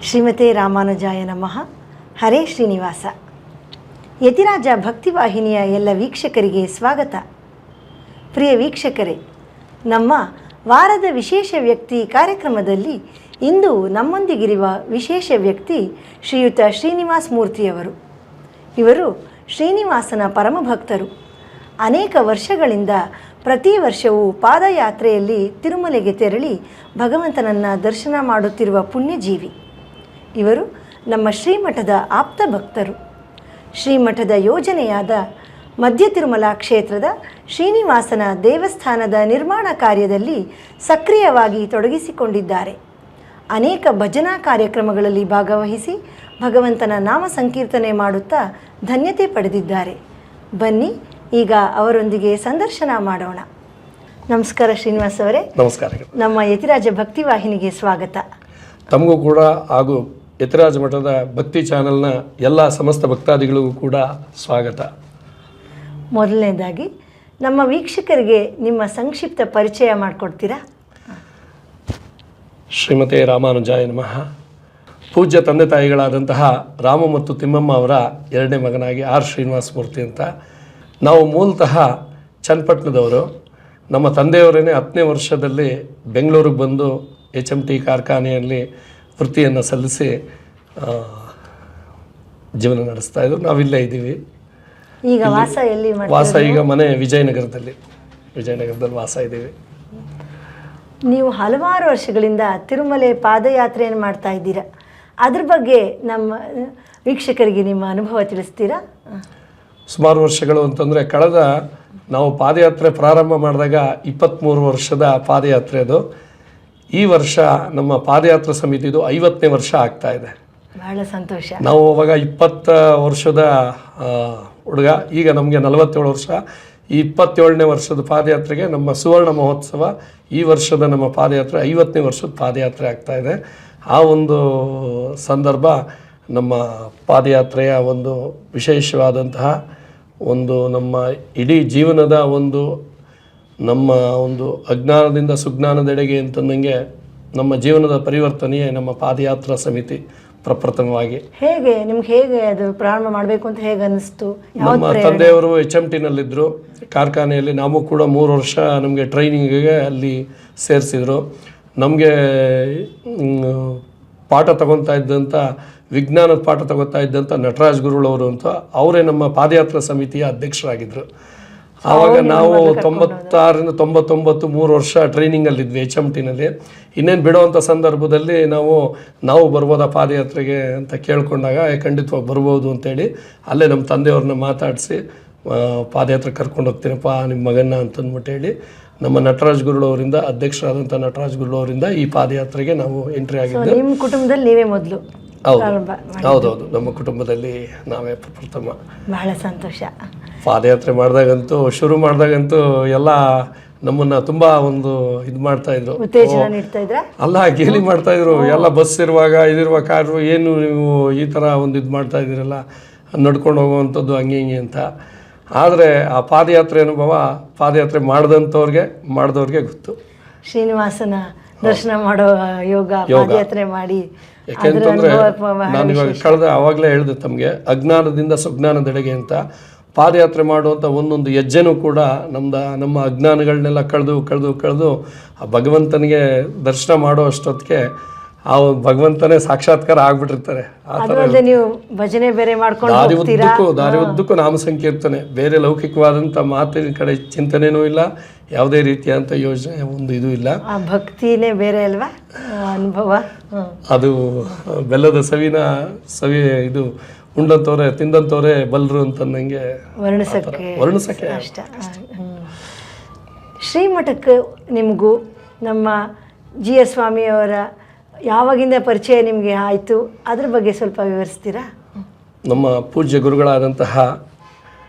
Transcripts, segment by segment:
ಶ್ರೀಮತೆ ರಾಮಾನುಜಾಯ ನಮಃ. ಹರೇ ಶ್ರೀನಿವಾಸ. ಯತಿರಾಜ ಭಕ್ತಿವಾಹಿನಿಯ ಎಲ್ಲ ವೀಕ್ಷಕರಿಗೆ ಸ್ವಾಗತ. ಪ್ರಿಯ ವೀಕ್ಷಕರೇ, ನಮ್ಮ ವಾರದ ವಿಶೇಷ ವ್ಯಕ್ತಿ ಕಾರ್ಯಕ್ರಮದಲ್ಲಿ ಇಂದು ನಮ್ಮೊಂದಿಗಿರುವ ವಿಶೇಷ ವ್ಯಕ್ತಿ ಶ್ರೀಯುತ ಶ್ರೀನಿವಾಸ ಮೂರ್ತಿಯವರು. ಇವರು ಶ್ರೀನಿವಾಸನ ಪರಮಭಕ್ತರು. ಅನೇಕ ವರ್ಷಗಳಿಂದ ಪ್ರತಿ ವರ್ಷವೂ ಪಾದಯಾತ್ರೆಯಲ್ಲಿ ತಿರುಮಲೆಗೆ ತೆರಳಿ ಭಗವಂತನನ್ನು ದರ್ಶನ ಮಾಡುತ್ತಿರುವ ಪುಣ್ಯಜೀವಿ. ಇವರು ನಮ್ಮ ಶ್ರೀಮಠದ ಆಪ್ತ ಭಕ್ತರು. ಶ್ರೀಮಠದ ಯೋಜನೆಯಾದ ಮಧ್ಯ ತಿರುಮಲ ಕ್ಷೇತ್ರದ ಶ್ರೀನಿವಾಸನ ದೇವಸ್ಥಾನದ ನಿರ್ಮಾಣ ಕಾರ್ಯದಲ್ಲಿ ಸಕ್ರಿಯವಾಗಿ ತೊಡಗಿಸಿಕೊಂಡಿದ್ದಾರೆ. ಅನೇಕ ಭಜನಾ ಕಾರ್ಯಕ್ರಮಗಳಲ್ಲಿ ಭಾಗವಹಿಸಿ ಭಗವಂತನ ನಾಮ ಸಂಕೀರ್ತನೆ ಮಾಡುತ್ತಾ ಧನ್ಯತೆ ಪಡೆದಿದ್ದಾರೆ. ಬನ್ನಿ ಈಗ ಅವರೊಂದಿಗೆ ಸಂದರ್ಶನ ಮಾಡೋಣ. ನಮಸ್ಕಾರ ಶ್ರೀನಿವಾಸ್ ಅವರೇ. ನಮಸ್ಕಾರ. ನಮ್ಮ ಯತಿರಾಜ ಭಕ್ತಿವಾಹಿನಿಗೆ ಸ್ವಾಗತ. ತಮಗೂ ಕೂಡ ಹಾಗೂ ಯತಿರಾಜ ಮಠದ ಭಕ್ತಿ ಚಾನೆಲ್ನ ಎಲ್ಲ ಸಮಸ್ತ ಭಕ್ತಾದಿಗಳಿಗೂ ಕೂಡ ಸ್ವಾಗತ. ಮೊದಲನೇದಾಗಿ ನಮ್ಮ ವೀಕ್ಷಕರಿಗೆ ನಿಮ್ಮ ಸಂಕ್ಷಿಪ್ತ ಪರಿಚಯ ಮಾಡಿಕೊಡ್ತೀರಾ? ಶ್ರೀಮತೆ ರಾಮಾನುಜಾಯ ನಮಃ. ಪೂಜ್ಯ ತಂದೆ ತಾಯಿಗಳಾದಂತಹ ರಾಮ ಮತ್ತು ತಿಮ್ಮಮ್ಮ ಅವರ ಎರಡನೇ ಮಗನಾಗಿ ಶ್ರೀನಿವಾಸ ಮೂರ್ತಿ ಅಂತ. ನಾವು ಮೂಲತಃ ಚನ್ನಪಟ್ಟಣದವರು. ನಮ್ಮ ತಂದೆಯವರೇ 10ನೇ ವರ್ಷದಲ್ಲಿ ಬೆಂಗಳೂರಿಗೆ ಬಂದು HMT ಕಾರ್ಖಾನೆಯಲ್ಲಿ ವೃತ್ತಿಯನ್ನು ಸಲ್ಲಿಸಿ ಜೀವನ ನಡೆಸ್ತಾಯಿದ್ರು. ನಾವಿಲ್ಲೇ ಇದ್ದೀವಿ. ಈಗ ವಾಸ ಎಲ್ಲಿ? ವಾಸ ಈಗ ಮನೆ ವಿಜಯನಗರದಲ್ಲಿ ವಾಸ ಇದ್ದೀವಿ. ನೀವು ಹಲವಾರು ವರ್ಷಗಳಿಂದ ತಿರುಮಲೆ ಪಾದಯಾತ್ರೆಯನ್ನು ಮಾಡ್ತಾ ಇದ್ದೀರಾ. ಅದ್ರ ಬಗ್ಗೆ ನಮ್ಮ ವೀಕ್ಷಕರಿಗೆ ನಿಮ್ಮ ಅನುಭವ ತಿಳಿಸ್ತೀರಾ? ಸುಮಾರು ವರ್ಷಗಳು ಅಂತಂದರೆ ಕಳೆದ ನಾವು ಪಾದಯಾತ್ರೆ ಪ್ರಾರಂಭ ಮಾಡಿದಾಗ 23 ವರ್ಷದ ಪಾದಯಾತ್ರೆ ಅದು. ಈ ವರ್ಷ ನಮ್ಮ ಪಾದಯಾತ್ರಾ ಸಮಿತಿದು 50ನೇ ವರ್ಷ ಆಗ್ತಾ ಇದೆ. ಬಹಳ ಸಂತೋಷ. ನಾವು ಅವಾಗ 20 ವರ್ಷದ ಹುಡುಗ, ಈಗ ನಮಗೆ 47 ವರ್ಷ. ಈ 27ನೇ ವರ್ಷದ ಪಾದಯಾತ್ರೆಗೆ ನಮ್ಮ ಸುವರ್ಣ ಮಹೋತ್ಸವ. ಈ ವರ್ಷದ ನಮ್ಮ ಪಾದಯಾತ್ರೆ 50ನೇ ವರ್ಷದ ಪಾದಯಾತ್ರೆ ಆಗ್ತಾ ಇದೆ. ಆ ಒಂದು ಸಂದರ್ಭ ನಮ್ಮ ಪಾದಯಾತ್ರೆಯ ಒಂದು ವಿಶೇಷವಾದಂತಹ ಒಂದು ನಮ್ಮ ಇಡೀ ಜೀವನದ ಒಂದು ನಮ್ಮ ಒಂದು ಅಜ್ಞಾನದಿಂದ ಸುಜ್ಞಾನದೆಡೆಗೆ ಅಂತಂದಂಗೆ ನಮ್ಮ ಜೀವನದ ಪರಿವರ್ತನೆಯೇ ನಮ್ಮ ಪಾದಯಾತ್ರಾ ಸಮಿತಿ ಪ್ರಪ್ರಥಮವಾಗಿ. ಹೇಗೆ ಅದು ಪ್ರಾರಂಭ ಮಾಡಬೇಕು ಅಂತ ಹೇಗೆ ಅನಿಸ್ತು? ನಮ್ಮ ತಂದೆಯವರು HMTನಲ್ಲಿದ್ದರು ಕಾರ್ಖಾನೆಯಲ್ಲಿ. ನಾವು ಕೂಡ 3 ವರ್ಷ ನಮಗೆ ಟ್ರೈನಿಂಗಿಗೆ ಅಲ್ಲಿ ಸೇರಿಸಿದ್ರು. ನಮಗೆ ಪಾಠ ತಗೊತಾ ಇದ್ದಂಥ ವಿಜ್ಞಾನದ ಪಾಠ ತಗೋತಾ ಇದ್ದಂಥ ನಟರಾಜ್ ಗುರುಗಳವರು ಅಂತ ಅವರೇ ನಮ್ಮ ಪಾದಯಾತ್ರಾ ಸಮಿತಿಯ ಅಧ್ಯಕ್ಷರಾಗಿದ್ದರು. ಆವಾಗ ನಾವು 96ರಿಂದ 99 3 ವರ್ಷ ಟ್ರೈನಿಂಗಲ್ಲಿದ್ವಿ HMTನಲ್ಲಿ. ಇನ್ನೇನು ಬಿಡುವಂಥ ಸಂದರ್ಭದಲ್ಲಿ ನಾವು ಬರ್ಬೋದಾ ಪಾದಯಾತ್ರೆಗೆ ಅಂತ ಕೇಳ್ಕೊಂಡಾಗ ಖಂಡಿತವಾಗಿ ಬರ್ಬೋದು ಅಂತೇಳಿ ಅಲ್ಲೇ ನಮ್ಮ ತಂದೆಯವ್ರನ್ನ ಮಾತಾಡಿಸಿ ಪಾದಯಾತ್ರೆ ಕರ್ಕೊಂಡು ಹೋಗ್ತೀನಪ್ಪ ನಿಮ್ಮ ಮಗನ್ನ ಅಂತಂದ್ಬಿಟ್ಟು ಹೇಳಿ ನಮ್ಮ ನಟರಾಜ್ ಗುರುಗಳವರಿಂದ, ಅಧ್ಯಕ್ಷರಾದಂಥ ನಟರಾಜ್ ಗುರುಗಳವರಿಂದ ಈ ಪಾದಯಾತ್ರೆಗೆ ನಾವು ಎಂಟ್ರಿ ಆಗಿದ್ದು. ನಿಮ್ಮ ಕುಟುಂಬದಲ್ಲಿ ನೀವೇ ಮೊದಲು? ಹೌದೌದು, ನಮ್ಮ ಕುಟುಂಬದಲ್ಲಿ ನಾವೇ ಪ್ರಥಮ. ಬಹಳ ಸಂತೋಷ. ಪಾದಯಾತ್ರೆ ಶುರು ಮಾಡಿದಾಗಂತೂ ಎಲ್ಲ ನಮ್ಮನ್ನ ತುಂಬಾ ಒಂದು ಇದು ಮಾಡ್ತಾ ಇದ್ರು, ಉತ್ತೇಜನ ನೀಡ್ತಾ ಇದ್ರ. ಅಲ್ಲ, ಗೇಲಿ ಮಾಡ್ತಾ ಇದ್ರು. ಎಲ್ಲ ಬಸ್ ಇರುವಾಗ ಇದಿರುವ ಕಾರು ಏನು ನೀವು ಈ ಥರ ಒಂದು ಇದು ಮಾಡ್ತಾ ಇದ್ದೀರಲ್ಲ, ನಡ್ಕೊಂಡು ಹೋಗುವಂಥದ್ದು ಹಂಗೆ ಹಿಂಗೆ ಅಂತ. ಆದರೆ ಆ ಪಾದಯಾತ್ರೆ ಅನುಭವ ಪಾದಯಾತ್ರೆ ಮಾಡಿದವ್ರಿಗೆ ಗೊತ್ತು. ಶ್ರೀನಿವಾಸನ ದರ್ಶನ ಮಾಡೋ ಯೋಗ ಪಾದಯಾತ್ರೆ ಮಾಡಿ. ಯಾಕೆಂತಂದರೆ ನಾನು ಇವಾಗ ಆವಾಗಲೇ ಹೇಳಿದೆ ತಮಗೆ, ಅಜ್ಞಾನದಿಂದ ಸುಜ್ಞಾನದೆಡೆಗೆ ಅಂತ ಪಾದಯಾತ್ರೆ ಮಾಡುವಂಥ ಒಂದೊಂದು ಹೆಜ್ಜೆನೂ ಕೂಡ ನಮ್ಮ ಅಜ್ಞಾನಗಳನ್ನೆಲ್ಲ ಕಳೆದು ಆ ಭಗವಂತನಿಗೆ ದರ್ಶನ ಮಾಡೋ ಅಷ್ಟೊತ್ತಿಗೆ ಆ ಭಗವಂತನೇ ಸಾಕ್ಷಾತ್ಕಾರ ಆಗ್ಬಿಟ್ಟಿರ್ತಾರೆ. ಆ ಥರ ನೀವು ಭಜನೆ ಬೇರೆ ಮಾಡ್ಕೊಂಡು ದಾರಿ ಉದ್ದಕ್ಕೂ ನಾಮ ಸಂಕೀರ್ತನೆ, ಬೇರೆ ಲೌಕಿಕವಾದಂಥ ಮಾತಿನ ಕಡೆ ಚಿಂತನೆನೂ ಇಲ್ಲ, ಯಾವುದೇ ರೀತಿಯಾದಂಥ ಯೋಜನೆ ಒಂದು ಇದು ಇಲ್ಲ. ಆ ಭಕ್ತಿನೇ ಬೇರೆ ಅಲ್ವಾ ಅನುಭವ. ಅದು ಬೆಲ್ಲದ ಸವಿ ಇದು ಉಂಡಂತವ್ರೆ ತಿಂದಂತವ್ರೆ ಬಲ್ರು ಅಂತಂದಂಗೆ ವರ್ಣಿಸಕ್ಕೆ ಅಷ್ಟ. ಶ್ರೀಮಠಕ್ಕೆ ನಿಮಗೂ ನಮ್ಮ GS ಸ್ವಾಮಿಯವರ ಯಾವಾಗಿಂದ ಪರಿಚಯ ನಿಮಗೆ ಆಯಿತು, ಅದ್ರ ಬಗ್ಗೆ ಸ್ವಲ್ಪ ವಿವರಿಸ್ತೀರಾ? ನಮ್ಮ ಪೂಜ್ಯ ಗುರುಗಳಾದಂತಹ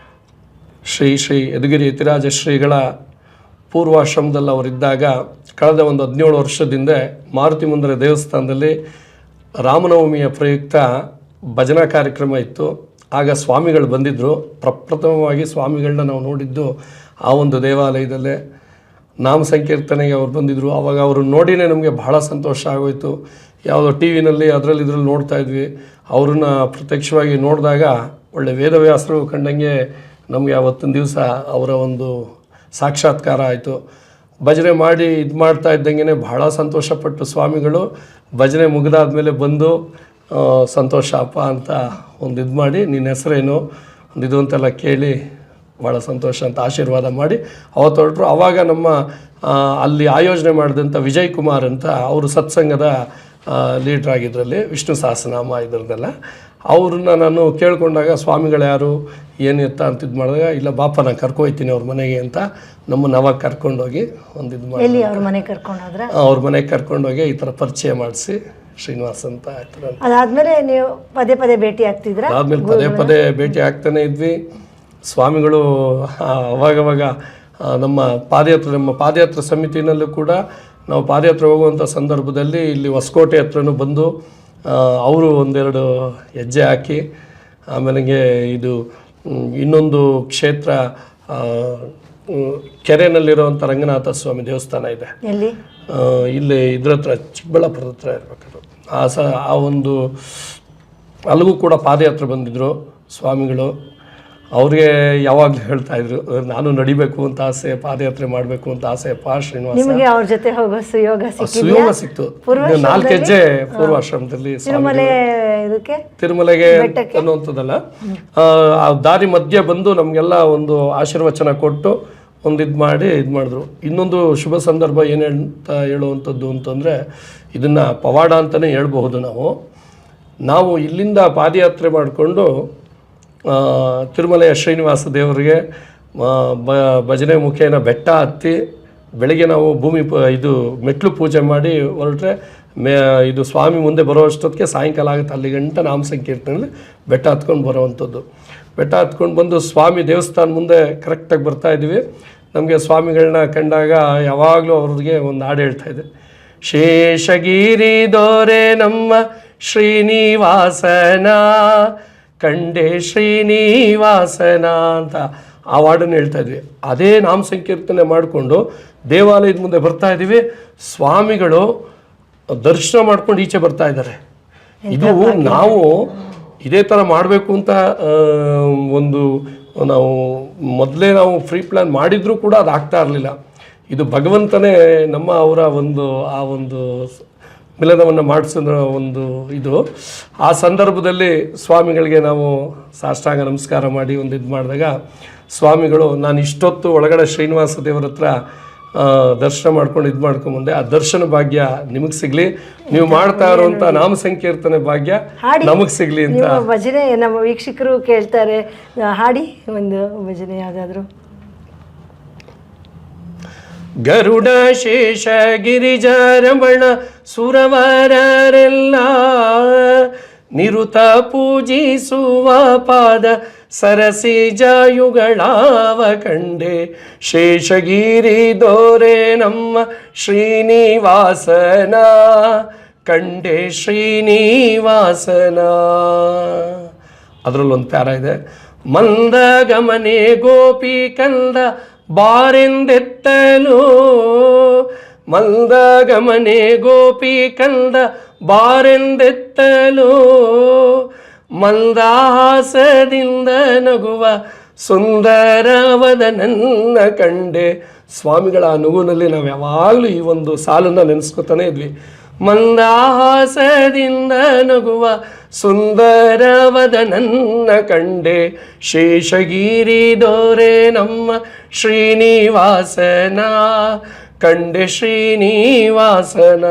ಶ್ರೀ ಯದುಗಿರಿ ಯತಿರಾಜ ಶ್ರೀಗಳ ಪೂರ್ವಾಶ್ರಮದಲ್ಲಿ ಅವರಿದ್ದಾಗ ಕಳೆದ ಒಂದು 17 ವರ್ಷದಿಂದ ಮಾರುತಿ ಮುಂದರ ದೇವಸ್ಥಾನದಲ್ಲಿ ರಾಮನವಮಿಯ ಪ್ರಯುಕ್ತ ಭಜನಾ ಕಾರ್ಯಕ್ರಮ ಇತ್ತು. ಆಗ ಸ್ವಾಮಿಗಳು ಬಂದಿದ್ದರು. ಪ್ರಪ್ರಥಮವಾಗಿ ಸ್ವಾಮಿಗಳನ್ನ ನಾವು ನೋಡಿದ್ದು ಆ ಒಂದು ದೇವಾಲಯದಲ್ಲೇ. ನಾಮ ಸಂಕೀರ್ತನೆಗೆ ಅವ್ರು ಬಂದಿದ್ದರು. ಆವಾಗ ಅವರು ನೋಡಿನೇ ನಮಗೆ ಬಹಳ ಸಂತೋಷ ಆಗೋಯಿತು. ಯಾವುದೋ ಟಿ ವಿನಲ್ಲಿ ಅದರಲ್ಲಿ ಇದರಲ್ಲಿ ನೋಡ್ತಾ ಇದ್ವಿ. ಅವ್ರನ್ನ ಪ್ರತ್ಯಕ್ಷವಾಗಿ ನೋಡಿದಾಗ ಒಳ್ಳೆ ವೇದವ್ಯಾಸರು ಕಂಡಂಗೆ ನಮಗೆ ಆವತ್ತಿನ ದಿವಸ ಅವರ ಒಂದು ಸಾಕ್ಷಾತ್ಕಾರ ಆಯಿತು. ಭಜನೆ ಮಾಡಿ ಇದು ಮಾಡ್ತಾ ಇದ್ದಂಗೆ ಭಾಳ ಸಂತೋಷಪಟ್ಟು ಸ್ವಾಮಿಗಳು ಭಜನೆ ಮುಗಿದಾದ್ಮೇಲೆ ಬಂದು ಸಂತೋಷ ಅಪ್ಪ ಅಂತ ಒಂದು ಇದು ಮಾಡಿ, ನಿನ್ನ ಹೆಸರೇನು ಒಂದು ಇದು ಅಂತೆಲ್ಲ ಕೇಳಿ ಭಾಳ ಸಂತೋಷ ಅಂತ ಆಶೀರ್ವಾದ ಮಾಡಿ ಅವತ್ತು ಹೊರಟರು. ಆವಾಗ ನಮ್ಮ ಅಲ್ಲಿ ಆಯೋಜನೆ ಮಾಡಿದಂಥ ವಿಜಯ್ ಕುಮಾರ್ ಅಂತ ಅವರು ಸತ್ಸಂಗದ ಲೀಡ್ರ್ ಆಗಿದ್ರಲ್ಲಿ, ವಿಷ್ಣು ಸಹಸ್ರನಾಮ ಇದರದೆಲ್ಲ, ಅವ್ರನ್ನ ನಾನು ಕೇಳ್ಕೊಂಡಾಗ ಸ್ವಾಮಿಗಳು ಯಾರು ಏನು ಎತ್ತ ಅಂತ ಇದು ಮಾಡಿದಾಗ, ಇಲ್ಲ ಬಾಪ ನಾನು ಕರ್ಕೊಯ್ತೀನಿ ಅವ್ರ ಮನೆಗೆ ಅಂತ ನಮ್ಮನ್ನು ಅವಾಗ ಕರ್ಕೊಂಡೋಗಿ ಒಂದು ಇದು ಮಾಡಿ ಅವ್ರ ಮನೆಗೆ ಕರ್ಕೊಂಡೋದ್ರೆ ಅವ್ರ ಮನೆಗೆ ಕರ್ಕೊಂಡೋಗಿ ಈ ಥರ ಪರಿಚಯ ಮಾಡಿಸಿ ಶ್ರೀನಿವಾಸ್ ಅಂತ ಆಯ್ತು. ಅದಾದ್ಮೇಲೆ ನೀವು ಪದೇ ಪದೇ ಭೇಟಿ ಆಗ್ತಿದ್ರ? ಅದಾದ್ಮೇಲೆ ಪದೇ ಪದೇ ಭೇಟಿ ಆಗ್ತಾನೆ ಇದ್ವಿ. ಸ್ವಾಮಿಗಳು ಅವಾಗವಾಗ ನಮ್ಮ ಪಾದಯಾತ್ರೆ ಸಮಿತಿನಲ್ಲೂ ಕೂಡ ನಾವು ಪಾದಯಾತ್ರೆ ಹೋಗುವಂಥ ಸಂದರ್ಭದಲ್ಲಿ ಇಲ್ಲಿ ಹೊಸಕೋಟೆ ಹತ್ರನೂ ಬಂದು ಅವರು ಒಂದೆರಡು ಹೆಜ್ಜೆ ಹಾಕಿ, ಆಮೇಲೆ ಇದು ಇನ್ನೊಂದು ಕ್ಷೇತ್ರ ಕೆರೆನಲ್ಲಿರುವಂಥ ರಂಗನಾಥ ಸ್ವಾಮಿ ದೇವಸ್ಥಾನ ಇದೆ, ಇಲ್ಲಿ ಇದ್ರ ಹತ್ರ ಚಿಕ್ಕಬಳ್ಳಾಪುರದ ಹತ್ರ ಇರಬೇಕದು. ಆ ಒಂದು ಅಲ್ಲಿಗೂ ಕೂಡ ಪಾದಯಾತ್ರೆ ಬಂದಿದ್ದರು ಸ್ವಾಮಿಗಳು. ಅವ್ರಿಗೆ ಯಾವಾಗಲೂ ಹೇಳ್ತಾಯಿದ್ರು, ನಾನು ನಡಿಬೇಕು ಅಂತ ಆಸೆ, ಪಾದಯಾತ್ರೆ ಮಾಡಬೇಕು ಅಂತ ಆಸೆ ಅಪ್ಪ ಶ್ರೀನಿವಾಸ. ನಿಮಗೆ ಅವ್ರ ಜೊತೆ ಹೋಗೋ ಸುಯೋಗ ಸಿಕ್ತು. 4 ಹೆಜ್ಜೆ ಪೂರ್ವಾಶ್ರಮದಲ್ಲಿ ತಿರುಮಲೆಗೆ ಅನ್ನುವಂಥದ್ದಲ್ಲ, ಆ ದಾರಿ ಮಧ್ಯೆ ಬಂದು ನಮಗೆಲ್ಲ ಒಂದು ಆಶೀರ್ವಚನ ಕೊಟ್ಟು ಒಂದು ಇದು ಮಾಡಿದ್ರು. ಇನ್ನೊಂದು ಶುಭ ಸಂದರ್ಭ ಏನಂತ ಹೇಳುವಂಥದ್ದು ಅಂತಂದರೆ, ಇದನ್ನು ಪವಾಡ ಅಂತಲೇ ಹೇಳ್ಬಹುದು. ನಾವು ಇಲ್ಲಿಂದ ಪಾದಯಾತ್ರೆ ಮಾಡಿಕೊಂಡು ತಿರುಮಲೆಯ ಶ್ರೀನಿವಾಸ ದೇವರಿಗೆ ಭಜನೆ ಮುಖೇನ ಬೆಟ್ಟ ಹತ್ತಿ ಬೆಳಗ್ಗೆ ನಾವು ಇದು ಮೆಟ್ಲು ಪೂಜೆ ಮಾಡಿ ಹೊರಟ್ರೆ ಇದು ಸ್ವಾಮಿ ಮುಂದೆ ಬರೋ ಅಷ್ಟೊತ್ತಿಗೆ ಸಾಯಂಕಾಲ ಆಗುತ್ತೆ. ಅಲ್ಲಿ ಗಂಟ ನಾಮ ಸಂಕೀರ್ತನೆಯಲ್ಲಿ ಬೆಟ್ಟ ಹತ್ಕೊಂಡು ಬರೋವಂಥದ್ದು. ಬೆಟ್ಟ ಹತ್ಕೊಂಡು ಬಂದು ಸ್ವಾಮಿ ದೇವಸ್ಥಾನ ಮುಂದೆ ಕರೆಕ್ಟಾಗಿ ಬರ್ತಾಯಿದ್ವಿ. ನಮಗೆ ಸ್ವಾಮಿಗಳನ್ನ ಕಂಡಾಗ ಯಾವಾಗಲೂ ಅವ್ರಿಗೆ ಒಂದು ಹಾಡು ಹೇಳ್ತಾಯಿದ್ದೆ, ಶೇಷಗಿರಿ ದೊರೆ ನಮ್ಮ ಶ್ರೀನಿವಾಸನ ಕಂಡೆ ಶ್ರೀನಿವಾಸನ ಅಂತ ಆ ಹಾಡನ್ನು ಹೇಳ್ತಾಯಿದ್ವಿ. ಅದೇ ನಾಮ ಸಂಕೀರ್ತನೆ ಮಾಡಿಕೊಂಡು ದೇವಾಲಯದ ಮುಂದೆ ಬರ್ತಾಯಿದ್ದೀವಿ. ಸ್ವಾಮಿಗಳು ದರ್ಶನ ಮಾಡ್ಕೊಂಡು ಈಚೆ ಬರ್ತಾ ಇದ್ದಾರೆ. ಇದು ನಾವು ಇದೇ ಥರ ಮಾಡಬೇಕು ಅಂತ ನಾವು ಮೊದಲೇ ನಾವು ಫ್ರೀ ಪ್ಲ್ಯಾನ್ ಮಾಡಿದರೂ ಕೂಡ ಅದು ಆಗ್ತಾ ಇರಲಿಲ್ಲ. ಇದು ಭಗವಂತನೇ ಅವರ ಆ ಒಂದು ಮಿಲನವನ್ನು ಮಾಡಿಸಿದ ಇದು. ಆ ಸಂದರ್ಭದಲ್ಲಿ ಸ್ವಾಮಿಗಳಿಗೆ ನಾವು ಸಾಷ್ಟಾಂಗ ನಮಸ್ಕಾರ ಮಾಡಿ ಒಂದು ಇದು ಮಾಡಿದಾಗ ಸ್ವಾಮಿಗಳು, ನಾನು ಇಷ್ಟೊತ್ತು ಒಳಗಡೆ ಶ್ರೀನಿವಾಸ ದೇವರ ಹತ್ರ ದರ್ಶನ ಮಾಡ್ಕೊಂಡು ಇದು ಮಾಡ್ಕೊಂಬಂದೆ, ಆ ದರ್ಶನ ಭಾಗ್ಯ ನಿಮಗೆ ಸಿಗಲಿ, ನೀವು ಮಾಡ್ತಾ ಇರುವಂಥ ನಾಮ ಸಂಕೀರ್ತನೆ ಭಾಗ್ಯ ನಮಗೆ ಸಿಗಲಿ ಅಂತ. ಭಜನೆ ನಮ್ಮ ವೀಕ್ಷಕರು ಕೇಳ್ತಾರೆ, ಹಾಡಿ ಒಂದು ಭಜನೆ ಯಾವುದಾದ್ರು. ಗರುಡ ಶೇಷ ಗಿರಿಜಾರಮಣ ಸುರವರರೆಲ್ಲ ನಿರುತ ಪೂಜಿಸುವ ಪಾದ ಸರಸಿ ಜಾಯುಗಳಾವ ಕಂಡೆ ಶೇಷಗಿರಿ ದೊರೆ ನಮ್ಮ ಶ್ರೀನಿವಾಸನ ಕಂಡೆ ಶ್ರೀನಿವಾಸನ. ಅದರಲ್ಲೊಂದು ಪ್ಯಾರ ಇದೆ, ಮಂದ ಗಮನೆ ಗೋಪಿ ಕಂದ ಬಾರೆಂದೆತ್ತಲು, ಮಂದ ಗಮನೆ ಗೋಪಿ ಕಂದ ಬಾರೆಂದೆತ್ತಲು, ಮಂದಹಾಸದಿಂದ ನಗುವ ಸುಂದರವದ ನನ್ನ ಕಂಡೆ. ಸ್ವಾಮಿಗಳ ನಗುವಿನಲ್ಲಿ ನಾವು ಯಾವಾಗಲೂ ಈ ಒಂದು ಸಾಲನ್ನು ನೆನೆಸ್ಕೊತಾನೆ ಇದ್ವಿ. ಮಂದಹಾಸದಿಂದ ನಗುವ ಸುಂದರವದ ನನ್ನ ಕಂಡೆ ಶೇಷಗಿರಿ ದೊರೆ ನಮ್ಮ ಶ್ರೀನಿವಾಸನ ಕಂಡೆ ಶ್ರೀನಿವಾಸನ.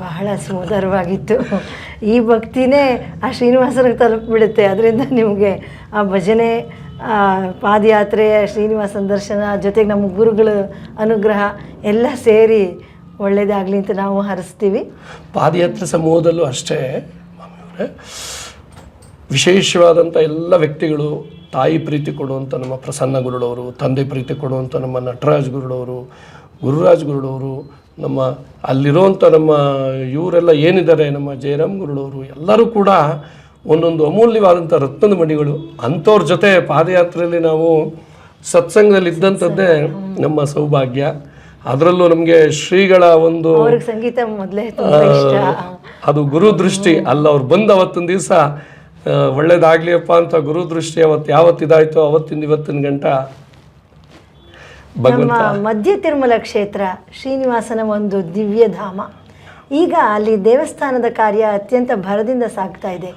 ಬಹಳ ಸುಂದರವಾಗಿತ್ತು. ಈ ಭಕ್ತಿನೇ ಆ ಶ್ರೀನಿವಾಸನಿಗೆ ತಲುಪಿಬಿಡುತ್ತೆ. ಅದರಿಂದ ನಿಮಗೆ ಆ ಭಜನೆ, ಪಾದಯಾತ್ರೆ, ಶ್ರೀನಿವಾಸನ ದರ್ಶನ ಜೊತೆಗೆ ನಮ್ಮ ಗುರುಗಳ ಅನುಗ್ರಹ ಎಲ್ಲ ಸೇರಿ ಒಳ್ಳೆಯದಾಗಲಿ ಅಂತ ನಾವು ಹರಿಸ್ತೀವಿ. ಪಾದಯಾತ್ರೆ ಸಮೂಹದಲ್ಲೂ ಅಷ್ಟೇ ವಿಶೇಷವಾದಂಥ ಎಲ್ಲ ವ್ಯಕ್ತಿಗಳು, ತಾಯಿ ಪ್ರೀತಿ ಕೊಡುವಂಥ ನಮ್ಮ ಪ್ರಸನ್ನ ಗುರುಡವರು, ತಂದೆ ಪ್ರೀತಿ ಕೊಡುವಂಥ ನಮ್ಮ ನಟರಾಜ್ ಗುರುಡವರು, ಗುರುರಾಜ್ ಗುರುಡವರು, ನಮ್ಮ ಅಲ್ಲಿರುವಂಥ ನಮ್ಮ ಇವರೆಲ್ಲ ಏನಿದ್ದಾರೆ ನಮ್ಮ ಜಯರಾಮ್ ಗುರುಡವರು, ಎಲ್ಲರೂ ಕೂಡ ಒಂದೊಂದು ಅಮೂಲ್ಯವಾದಂಥ ರತ್ನದ ಮಣಿಗಳು. ಅಂಥವ್ರ ಜೊತೆ ಪಾದಯಾತ್ರೆಯಲ್ಲಿ ನಾವು ಸತ್ಸಂಗದಲ್ಲಿ ಇದ್ದಂಥದ್ದೇ ನಮ್ಮ ಸೌಭಾಗ್ಯ. ಅದರಲ್ಲೂ ನಮಗೆ ಶ್ರೀಗಳ ಒಂದು ಅವ್ರಿಗೆ ಸಂಗೀತ ಮೊದಲೇ ತುಂಬಾ ಇಷ್ಟ. ಅದು ಗುರು ದೃಷ್ಟಿ ಅಲ್ಲ, ಅವ್ರು ಬಂದು ಅವತ್ತೊಂದು ದಿವಸ ಒಳ್ಳೇದಾಗ್ಲಿಯಪ್ಪ ಅಂತ ಗುರು ದೃಷ್ಟಿ ಅವತ್ತು ಯಾವತ್ತಿದಾಯ್ತೋ ಅವತ್ತಿಂದ ಇವತ್ತಿನ ಗಂಟ ನಮ್ಮ ಮಧ್ಯ ತಿರುಮಲ ಕ್ಷೇತ್ರ ಶ್ರೀನಿವಾಸನ ಒಂದು ದಿವ್ಯ ಧಾಮ. ಈಗ ಅಲ್ಲಿ ದೇವಸ್ಥಾನದ ಕಾರ್ಯ ಅತ್ಯಂತ ಭರದಿಂದ ಸಾಗ್ತಾ ಇದೆ.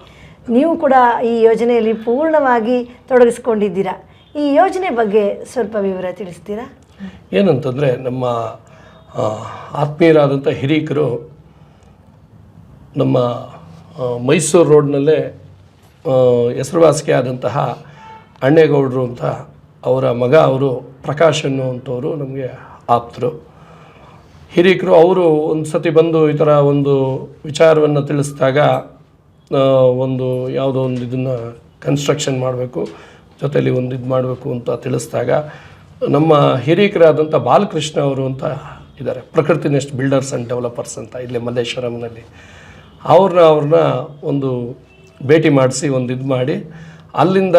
ನೀವು ಕೂಡ ಈ ಯೋಜನೆಯಲ್ಲಿ ಪೂರ್ಣವಾಗಿ ತೊಡಗಿಸ್ಕೊಂಡಿದ್ದೀರಾ. ಈ ಯೋಜನೆ ಬಗ್ಗೆ ಸ್ವಲ್ಪ ವಿವರ ತಿಳಿಸ್ತೀರಾ? ಏನಂತಂದರೆ, ನಮ್ಮ ಆತ್ಮೀಯರಾದಂಥ ಹಿರೀಕರು ನಮ್ಮ ಮೈಸೂರು ರೋಡ್ನಲ್ಲೇ ಹೆಸರುವಾಸಿಗೆ ಆದಂತಹ ಅಣ್ಣೇಗೌಡರು ಅಂತ ಅವರ ಮಗ ಅವರು ಪ್ರಕಾಶ್ ಅನ್ನುವಂಥವರು ನಮಗೆ ಆಪ್ತರು, ಹಿರೀಕರು. ಅವರು ಒಂದು ಸತಿ ಬಂದು ಈ ಥರ ಒಂದು ವಿಚಾರವನ್ನು ತಿಳಿಸಿದಾಗ, ಒಂದು ಯಾವುದೋ ಒಂದು ಇದನ್ನು ಕನ್ಸ್ಟ್ರಕ್ಷನ್ ಮಾಡಬೇಕು, ಜೊತೆಯಲ್ಲಿ ಒಂದು ಇದು ಮಾಡಬೇಕು ಅಂತ ತಿಳಿಸಿದಾಗ, ನಮ್ಮ ಹಿರೀಕರಾದಂಥ ಬಾಲಕೃಷ್ಣ ಅವರು ಅಂತ ಇದ್ದಾರೆ, ಪ್ರಕೃತಿ ನೆಸ್ಟ್ ಬಿಲ್ಡರ್ಸ್ ಆ್ಯಂಡ್ ಡೆವಲಪರ್ಸ್ ಅಂತ ಇಲ್ಲೇ ಮಲ್ಲೇಶ್ವರಂನಲ್ಲಿ, ಅವ್ರನ್ನ ಒಂದು ಭೇಟಿ ಮಾಡಿಸಿ ಒಂದು ಇದು ಮಾಡಿ, ಅಲ್ಲಿಂದ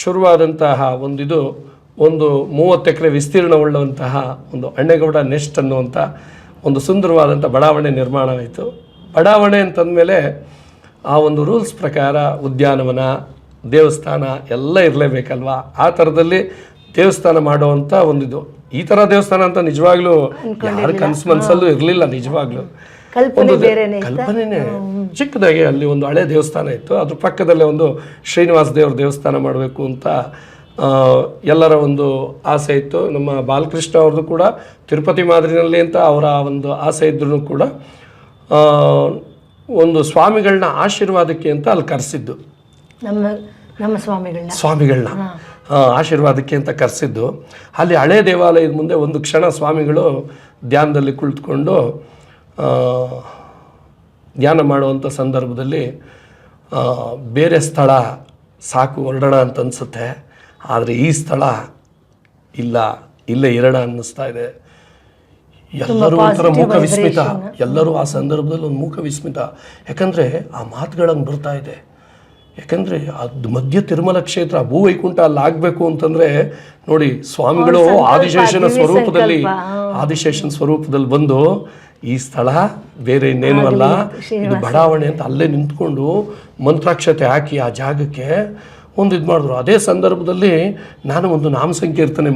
ಶುರುವಾದಂತಹ ಒಂದು 30 ಎಕರೆ ವಿಸ್ತೀರ್ಣವುಳ್ಳಂತಹ ಒಂದು ಅಣ್ಣೇಗೌಡ ನೆಸ್ಟ್ ಅನ್ನುವಂಥ ಒಂದು ಸುಂದರವಾದಂಥ ಬಡಾವಣೆ ನಿರ್ಮಾಣವಾಯಿತು. ಬಡಾವಣೆ ಅಂತಂದಮೇಲೆ ಆ ಒಂದು ರೂಲ್ಸ್ ಪ್ರಕಾರ ಉದ್ಯಾನವನ, ದೇವಸ್ಥಾನ ಎಲ್ಲ ಇರಲೇಬೇಕಲ್ವಾ. ಆ ಥರದಲ್ಲಿ ದೇವಸ್ಥಾನ ಮಾಡುವಂಥ ಒಂದಿದು. ಈ ಥರ ದೇವಸ್ಥಾನ ಅಂತ ನಿಜವಾಗ್ಲೂ ಯಾರ ಕನಸು ಮನಸ್ಸಲ್ಲೂ ಇರಲಿಲ್ಲ. ನಿಜವಾಗ್ಲೂ ಒಂದು ಕಲ್ಪನೆನೇ ಚಿಕ್ಕದಾಗಿ ಅಲ್ಲಿ ಒಂದು ಹಳೆ ದೇವಸ್ಥಾನ ಇತ್ತು, ಅದ್ರ ಪಕ್ಕದಲ್ಲೇ ಒಂದು ಶ್ರೀನಿವಾಸ ದೇವ್ರ ದೇವಸ್ಥಾನ ಮಾಡಬೇಕು ಅಂತ ಎಲ್ಲರ ಒಂದು ಆಸೆ ಇತ್ತು. ನಮ್ಮ ಬಾಲಕೃಷ್ಣ ಅವ್ರದ್ದು ಕೂಡ ತಿರುಪತಿ ಮಾದರಿನಲ್ಲಿ ಅಂತ ಅವರ ಒಂದು ಆಸೆ ಇದ್ರೂ ಕೂಡ ಒಂದು ಸ್ವಾಮಿಗಳನ್ನ ಆಶೀರ್ವಾದಕ್ಕೆ ಅಂತ ಅಲ್ಲಿ ಕರೆಸಿದ್ದು, ನಮ್ಮ ಸ್ವಾಮಿಗಳನ್ನ ಆಶೀರ್ವಾದಕ್ಕೆ ಅಂತ ಕರೆಸಿದ್ದು. ಅಲ್ಲಿ ಹಳೆ ದೇವಾಲಯದ ಮುಂದೆ ಒಂದು ಕ್ಷಣ ಸ್ವಾಮಿಗಳು ಧ್ಯಾನದಲ್ಲಿ ಕುಳಿತುಕೊಂಡು ಧ್ಯಾನ ಮಾಡುವಂಥ ಸಂದರ್ಭದಲ್ಲಿ ಬೇರೆ ಸ್ಥಳ ಸಾಕು ಹೊರಡೋಣ ಅಂತ ಅನಿಸುತ್ತೆ, ಆದರೆ ಈ ಸ್ಥಳ ಇಲ್ಲೇ ಇರೋಣ ಅನ್ನಿಸ್ತಾ ಇದೆ. ಎಲ್ಲರೂ ಒಂಥರ ಮೂಕ ವಿಸ್ಮಿತ, ಎಲ್ಲರೂ ಆ ಸಂದರ್ಭದಲ್ಲಿ ಒಂದು ಮೂಕ ವಿಸ್ಮಿತ. ಯಾಕಂದರೆ ಆ ಮಾತುಗಳಂಗೆ ಬರ್ತಾ ಇದೆ. ಯಾಕಂದರೆ ಅದು ಮಧ್ಯ ತಿರುಮಲ ಕ್ಷೇತ್ರ ಭೂವೈಕುಂಠ ಅಲ್ಲಿ ಆಗಬೇಕು ಅಂತಂದರೆ ನೋಡಿ, ಸ್ವಾಮಿಗಳು ಆದಿಶೇಷನ ಸ್ವರೂಪದಲ್ಲಿ ಬಂದು ಈ ಸ್ಥಳ ಬೇರೆ ಇನ್ನೇನು ಅಲ್ಲ, ಇದು ಬಡಾವಣೆ ಅಂತ ಅಲ್ಲೇ ನಿಂತ್ಕೊಂಡು ಮಂತ್ರಾಕ್ಷತೆ ಹಾಕಿ ಆ ಜಾಗಕ್ಕೆ ಒಂದು ಇದು ಮಾಡಿದ್ರು. ಅದೇ ಸಂದರ್ಭದಲ್ಲಿ ನಾನು ಒಂದು ನಾಮ ಸಂಕೀರ್ತನೆ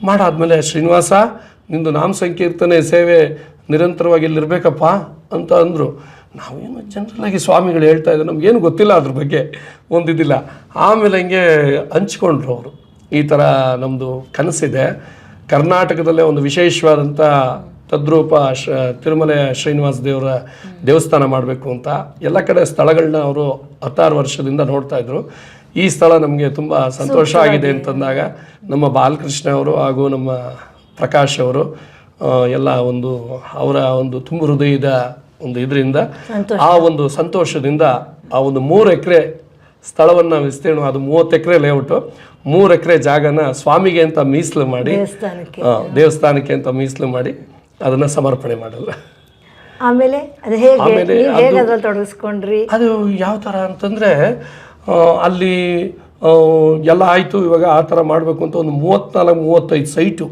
ಮಾಡಾದ್ಮೇಲೆ, ಶ್ರೀನಿವಾಸ ನಿಂದು ನಾಮ ಸಂಕೀರ್ತನೆ ಸೇವೆ ನಿರಂತರವಾಗಿ ಇಲ್ಲಿರ್ಬೇಕಪ್ಪ ಅಂತ ಅಂದರು. ನಾವೇನು ಜನರಲಾಗಿ ಸ್ವಾಮಿಗಳು ಹೇಳ್ತಾ ಇದ್ದಾರೆ, ನಮಗೇನು ಗೊತ್ತಿಲ್ಲ ಅದ್ರ ಬಗ್ಗೆ, ಒಂದಿದ್ದಿಲ್ಲ. ಆಮೇಲೆ ಹಂಗೆ ಹಂಚ್ಕೊಂಡ್ರು ಅವರು, ಈ ಥರ ನಮ್ಮದು ಕನಸಿದೆ, ಕರ್ನಾಟಕದಲ್ಲೇ ಒಂದು ವಿಶೇಷವಾದಂಥ ತದ್ರೂಪ ತಿರುಮಲ ಶ್ರೀನಿವಾಸ ದೇವರ ದೇವಸ್ಥಾನ ಮಾಡಬೇಕು ಅಂತ. ಎಲ್ಲ ಕಡೆ ಸ್ಥಳಗಳನ್ನ ಅವರು 16 ವರ್ಷದಿಂದ ನೋಡ್ತಾಯಿದ್ರು. ಈ ಸ್ಥಳ ನಮಗೆ ತುಂಬ ಸಂತೋಷ ಆಗಿದೆ ಅಂತಂದಾಗ ನಮ್ಮ ಬಾಲಕೃಷ್ಣ ಅವರು ಹಾಗೂ ನಮ್ಮ ಪ್ರಕಾಶ್ ಅವರು ಎಲ್ಲ ಒಂದು ಅವರ ಒಂದು ತುಂಬ ಹೃದಯದ ಒಂದು ಇದರಿಂದ, ಆ ಒಂದು ಸಂತೋಷದಿಂದ ಆ ಒಂದು 3 ಎಕರೆ ಸ್ಥಳವನ್ನು ವಿಸ್ತೀರ್ಣ, ಅದು 30 ಎಕರೆ ಲೇಔಟು, 3 ಎಕರೆ ಜಾಗನ ಸ್ವಾಮಿಗೆ ಅಂತ ಮೀಸಲು ಮಾಡಿ, ದೇವಸ್ಥಾನಕ್ಕೆ ಅಂತ ಮೀಸಲು ಮಾಡಿ ಅದನ್ನು ಸಮರ್ಪಣೆ ಮಾಡಲ್ಲ. ಆಮೇಲೆ ಅದು ತೊಡಗಿಸ್ಕೊಂಡ್ರಿ? ಅದು ಯಾವ ಥರ ಅಂತಂದರೆ, ಅಲ್ಲಿ ಎಲ್ಲ ಆಯಿತು. ಇವಾಗ ಆ ಥರ ಮಾಡಬೇಕು ಅಂತ ಒಂದು 34-35 ಸೈಟು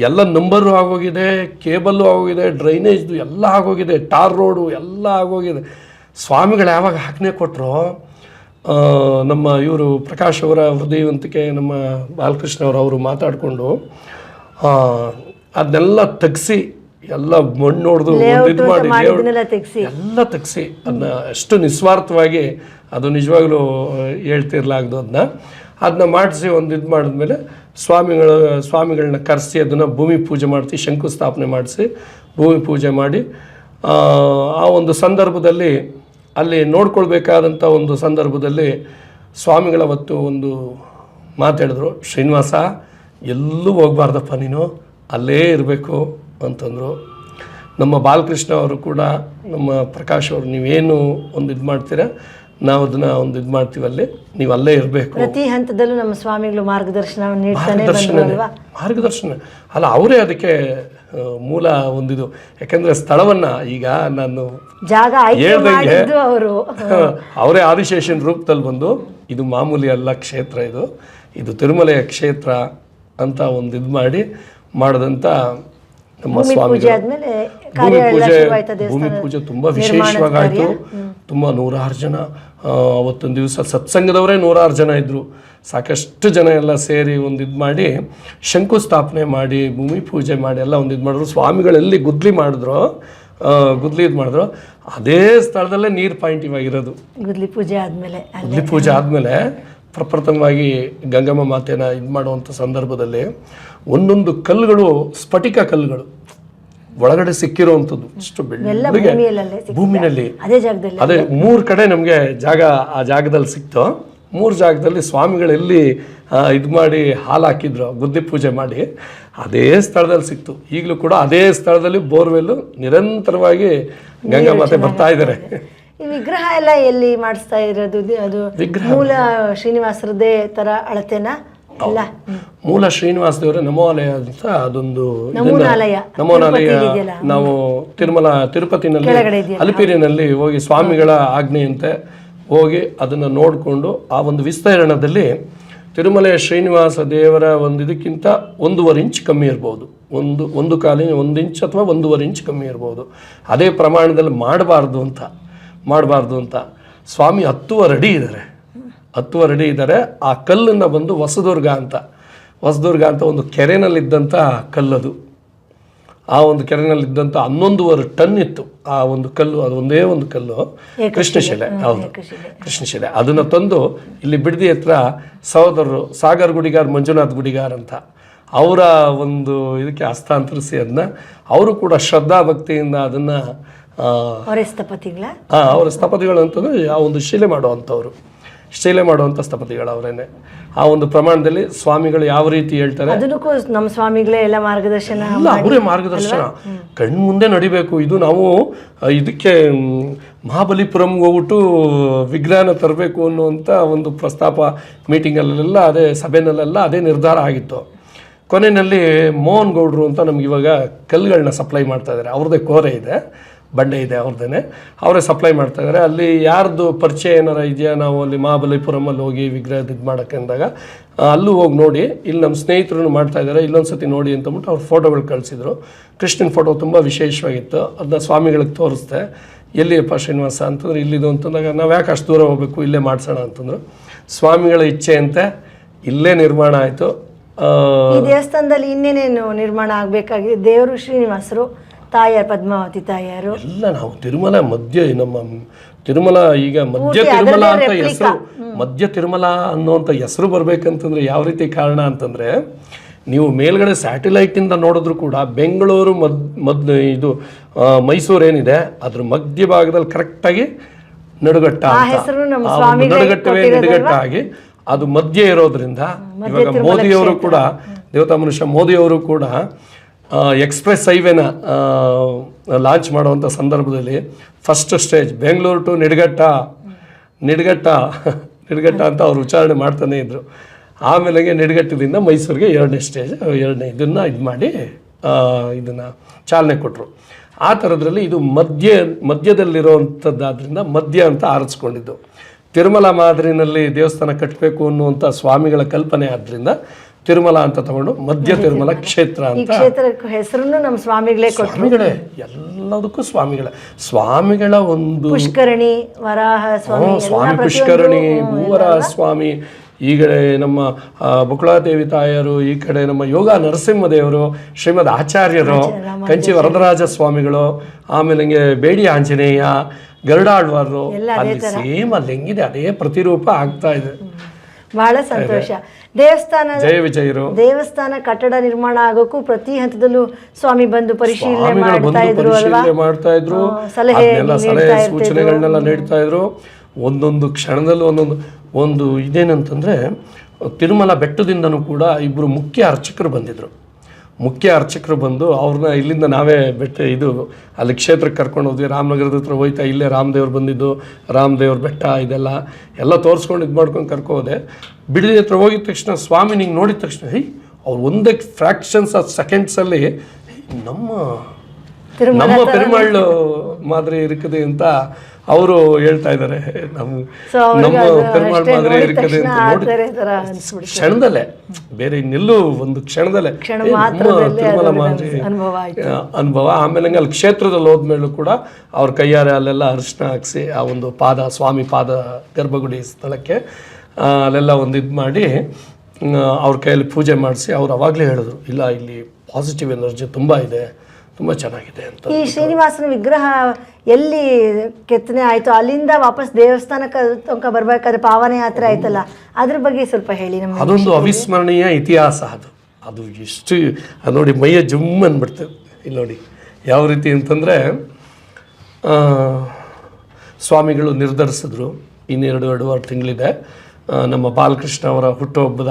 ಎಲ್ಲ ನಂಬರು ಆಗೋಗಿದೆ, ಕೇಬಲ್ಲು ಆಗೋಗಿದೆ, ಡ್ರೈನೇಜ್ದು ಎಲ್ಲ ಆಗೋಗಿದೆ, ಟಾರ್ ರೋಡು ಎಲ್ಲ ಆಗೋಗಿದೆ. ಸ್ವಾಮಿಗಳು ಯಾವಾಗ ಆಜ್ಞೆ ಕೊಟ್ಟರು, ನಮ್ಮ ಇವರು ಪ್ರಕಾಶ್ ಅವರ ಹೃದಯವಂತಿಕೆ ನಮ್ಮ ಬಾಲಕೃಷ್ಣ ಅವರು ಮಾತಾಡಿಕೊಂಡು ಅದನ್ನೆಲ್ಲ ತೆಗ್ಸಿ, ಎಲ್ಲ ಮಣ್ಣು ಹೊಡೆದು ಇದು ಮಾಡಿ ಎಲ್ಲ ತೆಗ್ಸಿ ಅದನ್ನ ಅಷ್ಟು ನಿಸ್ವಾರ್ಥವಾಗಿ, ಅದು ನಿಜವಾಗ್ಲೂ ಹೇಳ್ತಿರ್ಲಾಗ್ದು, ಅದನ್ನ ಮಾಡಿಸಿ ಒಂದು ಇದು ಮಾಡಿದ್ಮೇಲೆ ಸ್ವಾಮಿಗಳನ್ನ ಕರೆಸಿ ಅದನ್ನು ಭೂಮಿ ಪೂಜೆ ಮಾಡಿಸಿ, ಶಂಕುಸ್ಥಾಪನೆ ಮಾಡಿಸಿ ಭೂಮಿ ಪೂಜೆ ಮಾಡಿ, ಆ ಒಂದು ಸಂದರ್ಭದಲ್ಲಿ ಅಲ್ಲಿ ನೋಡ್ಕೊಳ್ಬೇಕಾದಂಥ ಒಂದು ಸಂದರ್ಭದಲ್ಲಿ ಸ್ವಾಮಿಗಳ ಅವತ್ತು ಒಂದು ಮಾತಾಡಿದ್ರು, ಶ್ರೀನಿವಾಸ ಎಲ್ಲೂ ಹೋಗಬಾರ್ದಪ್ಪ, ನೀನು ಅಲ್ಲೇ ಇರಬೇಕು ಅಂತಂದರು. ನಮ್ಮ ಬಾಲಕೃಷ್ಣ ಅವರು ಕೂಡ ನಮ್ಮ ಪ್ರಕಾಶ್ ಅವರು, ನೀವೇನು ಒಂದು ಇದು ಮಾಡ್ತೀರಾ, ನಾವು ಅದನ್ನು ಒಂದು ಇದು ಮಾಡ್ತೀವಲ್ಲಿ, ನೀವು ಅಲ್ಲೇ ಇರಬೇಕು. ಪ್ರತಿ ಹಂತದಲ್ಲೂ ನಮ್ಮ ಸ್ವಾಮಿಗಳು ಮಾರ್ಗದರ್ಶನ ಅಲ್ಲ, ಅವರೇ ಅದಕ್ಕೆ ಮೂಲ ಒಂದಿದು. ಯಾಕೆಂದರೆ ಸ್ಥಳವನ್ನು ಈಗ ನಾನು ಹೇಳ್ದಂಗೆ ಅವರೇ ಆದಿಶೇಷನ್ ರೂಪದಲ್ಲಿ ಬಂದು, ಇದು ಮಾಮೂಲಿ ಅಲ್ಲ ಕ್ಷೇತ್ರ, ಇದು ತಿರುಮಲೆಯ ಕ್ಷೇತ್ರ ಅಂತ ಒಂದು ಇದು ಮಾಡಿದಂಥ ನಮ್ಮ ಪೂಜೆ ಸ್ವಾಮಿಗಳು ಆದ್ಮೇಲೆ ಕಾರ್ಯ ಎಲ್ಲ ಶುರುವಾಯ್ತಾ ಭೂಮಿ ದೇವಸ್ಥಾನದ ಪೂಜೆ ತುಂಬ ವಿಶೇಷವಾಗಾಯಿತು. ತುಂಬ 106 ಜನ ಅವತ್ತೊಂದು ದಿವಸ ಸತ್ಸಂಗದವರೇ 106 ಜನ ಇದ್ದರು. ಸಾಕಷ್ಟು ಜನ ಎಲ್ಲ ಸೇರಿ ಒಂದು ಇದು ಮಾಡಿ ಶಂಕುಸ್ಥಾಪನೆ ಮಾಡಿ ಭೂಮಿ ಪೂಜೆ ಮಾಡಿ ಎಲ್ಲ ಒಂದು ಇದು ಮಾಡಿದ್ರು. ಸ್ವಾಮಿಗಳೆಲ್ಲಿ ಗುದ್ಲಿ ಮಾಡಿದ್ರು, ಗುದ್ಲಿ ಇದು ಮಾಡಿದ್ರು, ಅದೇ ಸ್ಥಳದಲ್ಲೇ ನೀರು ಪಾಯಿಂಟ್ ಇವಾಗಿರೋದು. ಗುದ್ಲಿ ಪೂಜೆ ಆದ್ಮೇಲೆ ಗುದ್ಲಿ ಪೂಜೆ ಆದಮೇಲೆ ಪ್ರಪ್ರಥಮವಾಗಿ ಗಂಗಮ್ಮ ಮಾತೆನ ಇದು ಮಾಡುವಂಥ ಸಂದರ್ಭದಲ್ಲಿ ಒಂದೊಂದು ಕಲ್ಲುಗಳು ಸ್ಫಟಿಕ ಕಲ್ಲುಗಳು ಒಳಗಡೆ ಸಿಕ್ಕಿರುವಂಥದ್ದು ಅಷ್ಟು ಬೆಳ್ಳಗೆ ಭೂಮಿನಲ್ಲಿ. ಅದೇ 3 ಕಡೆ ನಮಗೆ ಜಾಗ, ಆ ಜಾಗದಲ್ಲಿ ಸಿಕ್ತು. 3 ಜಾಗದಲ್ಲಿ ಸ್ವಾಮಿಗಳೆಲ್ಲಿ ಇದು ಮಾಡಿ ಹಾಲು ಹಾಕಿದ್ರು ಗುದ್ದಿ ಪೂಜೆ ಮಾಡಿ ಅದೇ ಸ್ಥಳದಲ್ಲಿ ಸಿಕ್ತು. ಈಗಲೂ ಕೂಡ ಅದೇ ಸ್ಥಳದಲ್ಲಿ ಬೋರ್ವೆಲ್ಲು ನಿರಂತರವಾಗಿ ಗಂಗಾ ಮಾತೆ ಬರ್ತಾ ಇದ್ದಾರೆ. ಈ ವಿಗ್ರಹ ಎಲ್ಲ ಎಲ್ಲಿ ಮಾಡಿಸ್ತಾ ಇರೋದು? ಅದು ಮೂಲ ಶ್ರೀನಿವಾಸರದೇ ತರ ಅಳತೆನಾ? ಇಲ್ಲ, ಮೂಲ ಶ್ರೀನಿವಾಸ ದೇವರ ನಮೋಲಯ ಅಂತ ಅದೊಂದು ನಮೋನಾಲಯ ನಾವು ತಿರುಪತಿನಲ್ಲಿ ಅಲಿಪಿರಿನಲ್ಲಿ ಹೋಗಿ ಸ್ವಾಮಿಗಳ ಆಜ್ಞೆಯಂತೆ ಹೋಗಿ ಅದನ್ನು ನೋಡಿಕೊಂಡು ಆ ಒಂದು ವಿಸ್ತರಣದಲ್ಲಿ ತಿರುಮಲೆಯ ಶ್ರೀನಿವಾಸ ದೇವರ ಒಂದು ಇದಕ್ಕಿಂತ 1.5 ಇಂಚ್ ಕಮ್ಮಿ ಇರ್ಬೋದು, ಒಂದು ಕಾಲಿನ 1 ಇಂಚ್ ಅಥವಾ 1.5 ಇಂಚ್ ಕಮ್ಮಿ ಇರ್ಬೋದು. ಅದೇ ಪ್ರಮಾಣದಲ್ಲಿ ಮಾಡಬಾರ್ದು ಅಂತ ಸ್ವಾಮಿ 10 ಅಡಿ ಇದ್ದಾರೆ. 10 ಅಡಿ ಇದ್ದಾರೆ. ಆ ಕಲ್ಲನ್ನು ಬಂದು ಹೊಸದುರ್ಗ ಅಂತ ಒಂದು ಕೆರೆನಲ್ಲಿದ್ದಂಥ ಕಲ್ಲದು. ಆ ಒಂದು ಕೆರೆನಲ್ಲಿದ್ದಂಥ 11.5 ಟನ್ ಇತ್ತು ಆ ಒಂದು ಕಲ್ಲು. ಅದು ಒಂದೇ ಒಂದು ಕಲ್ಲು, ಕೃಷ್ಣಶಿಲೆ. ಹೌದು, ಕೃಷ್ಣಶಿಲೆ. ಅದನ್ನು ತಂದು ಇಲ್ಲಿ ಬಿಡದಿ ಹತ್ರ ಸಹೋದರರು ಸಾಗರ್ ಗುಡಿಗಾರ್, ಮಂಜುನಾಥ್ ಗುಡಿಗಾರ್ ಅಂತ ಅವರ ಒಂದು ಇದಕ್ಕೆ ಹಸ್ತಾಂತರಿಸಿ ಅದನ್ನ ಅವರು ಕೂಡ ಶ್ರದ್ಧಾ ಭಕ್ತಿಯಿಂದ ಅದನ್ನು ಅವರ ಸ್ಥಪತಿಗಳು ಅಂತಂದರೆ ಆ ಒಂದು ಶಿಲೆ ಮಾಡುವಂಥ ಸ್ಥಪತಿಗಳು ಅವರೇನೆ. ಆ ಒಂದು ಪ್ರಮಾಣದಲ್ಲಿ ಸ್ವಾಮಿಗಳು ಯಾವ ರೀತಿ ಹೇಳ್ತಾರೆ ಅದಕ್ಕೂ ನಮ್ಮ ಸ್ವಾಮಿಗಳೇ ಎಲ್ಲ ಮಾರ್ಗದರ್ಶನ, ಅವರೇ ಮಾರ್ಗದರ್ಶನ. ಕಣ್ಣು ಮುಂದೆ ನಡಿಬೇಕು. ಇದು ನಾವು ಇದಕ್ಕೆ ಮಹಾಬಲಿಪುರಂಗೆ ಹೋಗ್ಬಿಟ್ಟು ವಿಗ್ರಹನ ತರಬೇಕು ಅನ್ನುವಂಥ ಒಂದು ಪ್ರಸ್ತಾಪ ಮೀಟಿಂಗಲ್ಲೆಲ್ಲ ಅದೇ ಸಭೆನಲ್ಲೆಲ್ಲ ಅದೇ ನಿರ್ಧಾರ ಆಗಿತ್ತು. ಕೊನೆಯಲ್ಲಿ ಮೋಹನ್ ಗೌಡ್ರು ಅಂತ ನಮ್ಗೆ ಇವಾಗ ಕಲ್ಲುಗಳನ್ನ ಸಪ್ಲೈ ಮಾಡ್ತಾ ಇದ್ದಾರೆ. ಅವ್ರದ್ದೇ ಕೋರೆ ಇದೆ, ಬಂಡೆ ಇದೆ, ಅವ್ರದ್ದೇ ಅವರೇ ಸಪ್ಲೈ ಮಾಡ್ತಾ ಇದ್ದಾರೆ. ಅಲ್ಲಿ ಯಾರ್ದು ಪರಿಚಯ ಏನಾರ ಇದೆಯಾ, ನಾವು ಅಲ್ಲಿ ಮಹಾಬಲಿಪುರಮಲ್ಲಿ ಹೋಗಿ ವಿಗ್ರಹದ ಇದು ಮಾಡೋಕ್ಕೆ ಅಂದಾಗ ಅಲ್ಲೂ ಹೋಗಿ ನೋಡಿ, ಇಲ್ಲಿ ನಮ್ಮ ಸ್ನೇಹಿತರು ಮಾಡ್ತಾ ಇದ್ದಾರೆ, ಇಲ್ಲೊಂದು ಸತಿ ನೋಡಿ ಅಂತಂದ್ಬಿಟ್ಟು ಅವ್ರು ಫೋಟೋಗಳು ಕಳಿಸಿದ್ರು. ಕೃಷ್ಣನ ಫೋಟೋ ತುಂಬ ವಿಶೇಷವಾಗಿತ್ತು. ಅದನ್ನ ಸ್ವಾಮಿಗಳಿಗೆ ತೋರಿಸ್ದೆ. ಎಲ್ಲಿಯಪ್ಪ ಶ್ರೀನಿವಾಸ ಅಂತಂದ್ರೆ ಇಲ್ಲಿದು ಅಂತಂದಾಗ ನಾವು ಯಾಕೆ ಅಷ್ಟು ದೂರ ಹೋಗಬೇಕು, ಇಲ್ಲೇ ಮಾಡಿಸೋಣ ಅಂತಂದ್ರು. ಸ್ವಾಮಿಗಳ ಇಚ್ಛೆಯಂತೆ ಇಲ್ಲೇ ನಿರ್ಮಾಣ ಆಯಿತು. ಈ ದೇವಸ್ಥಾನದಲ್ಲಿ ಇನ್ನೇನೇನು ನಿರ್ಮಾಣ ಆಗಬೇಕಾಗಿದೆ? ದೇವರು ಶ್ರೀನಿವಾಸರು, ತಾಯಾರು ಪದ್ಮಾವತಿ ತಾಯಾರು ಎಲ್ಲ ನಾವು ತಿರುಮಲ ನಮ್ಮ ತಿರುಮಲ ಈಗ ಮಧ್ಯ ತಿರುಮಲ ಅಂತ ಹೆಸರು, ಮಧ್ಯ ತಿರುಮಲ ಅನ್ನುವಂಥ ಹೆಸರು ಬರ್ಬೇಕಂತಂದ್ರೆ ಯಾವ ರೀತಿ ಕಾರಣ ಅಂತಂದ್ರೆ, ನೀವು ಮೇಲ್ಗಡೆ ಸ್ಯಾಟಿಲೈಟಿಂದ ನೋಡಿದ್ರು ಕೂಡ ಬೆಂಗಳೂರು ಇದು ಮೈಸೂರು ಏನಿದೆ ಅದ್ರ ಮಧ್ಯ ಭಾಗದಲ್ಲಿ ಕರೆಕ್ಟಾಗಿ ನಡುಗಟ್ಟ ನಡುಗಟ್ಟಾಗಿ ಅದು ಮಧ್ಯ ಇರೋದ್ರಿಂದ ಇವಾಗ ಮೋದಿಯವರು ಕೂಡ, ದೇವತಾ ಮನುಷ್ಯ ಮೋದಿಯವರು ಕೂಡ ಎಕ್ಸ್ಪ್ರೆಸ್ ಹೈವೇನ ಲಾಂಚ್ ಮಾಡುವಂಥ ಸಂದರ್ಭದಲ್ಲಿ first stage Bengaluru to Nidaghatta ಅಂತ ಅವ್ರು ಉಚ್ಚಾರಣೆ ಮಾಡ್ತಾನೆ ಇದ್ರು. ಆಮೇಲೆ ನಿಡಘಟ್ಟದಿಂದ ಮೈಸೂರಿಗೆ 2ನೇ ಸ್ಟೇಜ್, ಇದನ್ನು ಇದು ಮಾಡಿ ಇದನ್ನು ಚಾಲನೆ ಕೊಟ್ಟರು. ಆ ಥರದ್ರಲ್ಲಿ ಇದು ಮಧ್ಯದಲ್ಲಿರುವಂಥದ್ದಾದ್ರಿಂದ ಮಧ್ಯ ಅಂತ ಆರಿಸ್ಕೊಂಡಿದ್ದು. ತಿರುಮಲ ಮಾದರಿನಲ್ಲಿ ದೇವಸ್ಥಾನ ಕಟ್ಟಬೇಕು ಅನ್ನುವಂಥ ಸ್ವಾಮಿಗಳ ಕಲ್ಪನೆ ಆದ್ದರಿಂದ ತಿರುಮಲ ಅಂತ ತಗೊಂಡು ಮಧ್ಯ ತಿರುಮಲ ಕ್ಷೇತ್ರ ಅಂತ. ಹೆಸರನ್ನು ನಮ್ಮ ಸ್ವಾಮಿಗಳೇ ಸ್ವಾಮಿಗಳೇ, ಎಲ್ಲದಕ್ಕೂ ಸ್ವಾಮಿಗಳ ಒಂದು ಪುಷ್ಕರಣಿ, ವರಾಹ ಸ್ವಾಮಿ ಪುಷ್ಕರಣಿ, ಭೂವರಾಹ ಸ್ವಾಮಿ, ಈ ಕಡೆ ನಮ್ಮ ಬುಕುಳಾದೇವಿ ತಾಯರು, ಈ ಕಡೆ ನಮ್ಮ ಯೋಗ ನರಸಿಂಹದೇವರು, ಶ್ರೀಮದ್ ಆಚಾರ್ಯರು, ಕಂಚಿ ವರದರಾಜ ಸ್ವಾಮಿಗಳು, ಆಮೇಲೆ ಬೇಡಿ ಆಂಜನೇಯ, ಗರುಡಾಳ್ವಾರರು, ಅಲ್ಲಿ ಸೇಮ್ ಅಲ್ಲಿ ಹೆಂಗಿದೆ ಅದೇ ಪ್ರತಿರೂಪ ಆಗ್ತಾ ಇದೆ. ಬಹಳ ಸಂತೋಷ. ಜಯ ವಿಜಯರು ದೇವಸ್ಥಾನ ಕಟ್ಟಡ ನಿರ್ಮಾಣ ಆಗೋಕ್ಕೂ ಪ್ರತಿ ಹಂತದಲ್ಲೂ ಸ್ವಾಮಿ ಬಂದು ಪರಿಶೀಲನೆ ಮಾಡ್ತಾ ಇದ್ರು, ಸಲಹೆ ಸೂಚನೆಗಳನ್ನೆಲ್ಲ ನೀಡ್ತಾ ಇದ್ರು. ಒಂದೊಂದು ಕ್ಷಣದಲ್ಲೂ ಒಂದು ಇದೇನಂತಂದ್ರೆ, ತಿರುಮಲ ಬೆಟ್ಟದಿಂದನೂ ಕೂಡ 2 ಮುಖ್ಯ ಅರ್ಚಕರು ಬಂದು ಅವ್ರನ್ನ ಇಲ್ಲಿಂದ ನಾವೇ ಅಲ್ಲಿ ಕ್ಷೇತ್ರಕ್ಕೆ ಕರ್ಕೊಂಡು ಹೋದ್ವಿ. ರಾಮನಗರದ ಹತ್ರ ಹೋಯ್ತಾ ಇಲ್ಲೇ ರಾಮದೇವ್ರು ಬಂದಿದ್ದು, ರಾಮದೇವ್ರ ಬೆಟ್ಟ ಇದೆಲ್ಲ ತೋರಿಸ್ಕೊಂಡು ಇದು ಮಾಡ್ಕೊಂಡು ಕರ್ಕೋದೆ. ಬಿಡದಿ ಹತ್ರ ಹೋಗಿದ ತಕ್ಷಣ ಸ್ವಾಮಿ ನಿಂಗೆ ನೋಡಿದ ತಕ್ಷಣ ಅವ್ರು ಒಂದೇ ಫ್ರ್ಯಾಕ್ಷನ್ಸ್ ಆಫ್ ಸೆಕೆಂಡ್ಸಲ್ಲಿ ನಮ್ಮ ಪೆರುಮಾಳ್ ಮಾದರಿ ಇರುತ್ತದೆ ಅಂತ ಅವರು ಹೇಳ್ತಾ ಇದ್ದಾರೆ ನಮ್ಮ ಪೆರುಮಾಳ್ ಮಾದರಿ ಇರುತ್ತದೆ ಅಂತ ನೋಡಿ ಕ್ಷಣದಲ್ಲೇ, ಬೇರೆ ಇನ್ನೆಲ್ಲೂ ಒಂದು ಕ್ಷಣದಲ್ಲೇ ತಿರುಮಲ ಮಾದರಿ ಅನುಭವ. ಆಮೇಲೆ ಅಲ್ಲಿ ಕ್ಷೇತ್ರದಲ್ಲಿ ಹೋದ್ಮೇಲೂ ಕೂಡ ಅವ್ರ ಕೈಯಾರೆ ಅಲ್ಲೆಲ್ಲ ಅರಿಶಿನ ಹಾಕ್ಸಿ ಆ ಒಂದು ಪಾದ, ಸ್ವಾಮಿ ಪಾದ ಗರ್ಭಗುಡಿ ಸ್ಥಳಕ್ಕೆ ಅಲ್ಲೆಲ್ಲ ಒಂದು ಇದು ಮಾಡಿ ಅವ್ರ ಕೈಯಲ್ಲಿ ಪೂಜೆ ಮಾಡಿಸಿ ಅವ್ರು ಅವಾಗಲೇ ಹೇಳಿದ್ರು, ಇಲ್ಲ ಇಲ್ಲಿ ಪಾಸಿಟಿವ್ ಎನರ್ಜಿ ತುಂಬ ಇದೆ, ತುಂಬ ಚೆನ್ನಾಗಿದೆ ಅಂತ. ಈ ಶ್ರೀನಿವಾಸನ ವಿಗ್ರಹ ಎಲ್ಲಿ ಕೆತ್ತನೆ ಆಯಿತು, ಅಲ್ಲಿಂದ ವಾಪಸ್ ದೇವಸ್ಥಾನಕ್ಕೆ ತನಕ ಬರಬೇಕಾದ್ರೆ ಪಾವನ ಯಾತ್ರೆ ಆಯ್ತಲ್ಲ, ಅದ್ರ ಬಗ್ಗೆ ಸ್ವಲ್ಪ ಹೇಳಿ ನಮಗೆ. ಅದೊಂದು ಅವಿಸ್ಮರಣೀಯ ಇತಿಹಾಸ. ಅದು ಎಷ್ಟು ನೋಡಿ ಮೈಯ ಜುಮ್ ಅಂದ್ಬಿಡ್ತದೆ. ಇಲ್ಲಿ ನೋಡಿ ಯಾವ ರೀತಿ ಅಂತಂದರೆ, ಸ್ವಾಮಿಗಳು ನಿರ್ಧರಿಸಿದ್ರು ಇನ್ನೆರಡೂವರೆ ತಿಂಗಳಿದೆ ನಮ್ಮ ಬಾಲಕೃಷ್ಣ ಅವರ ಹುಟ್ಟುಹಬ್ಬದ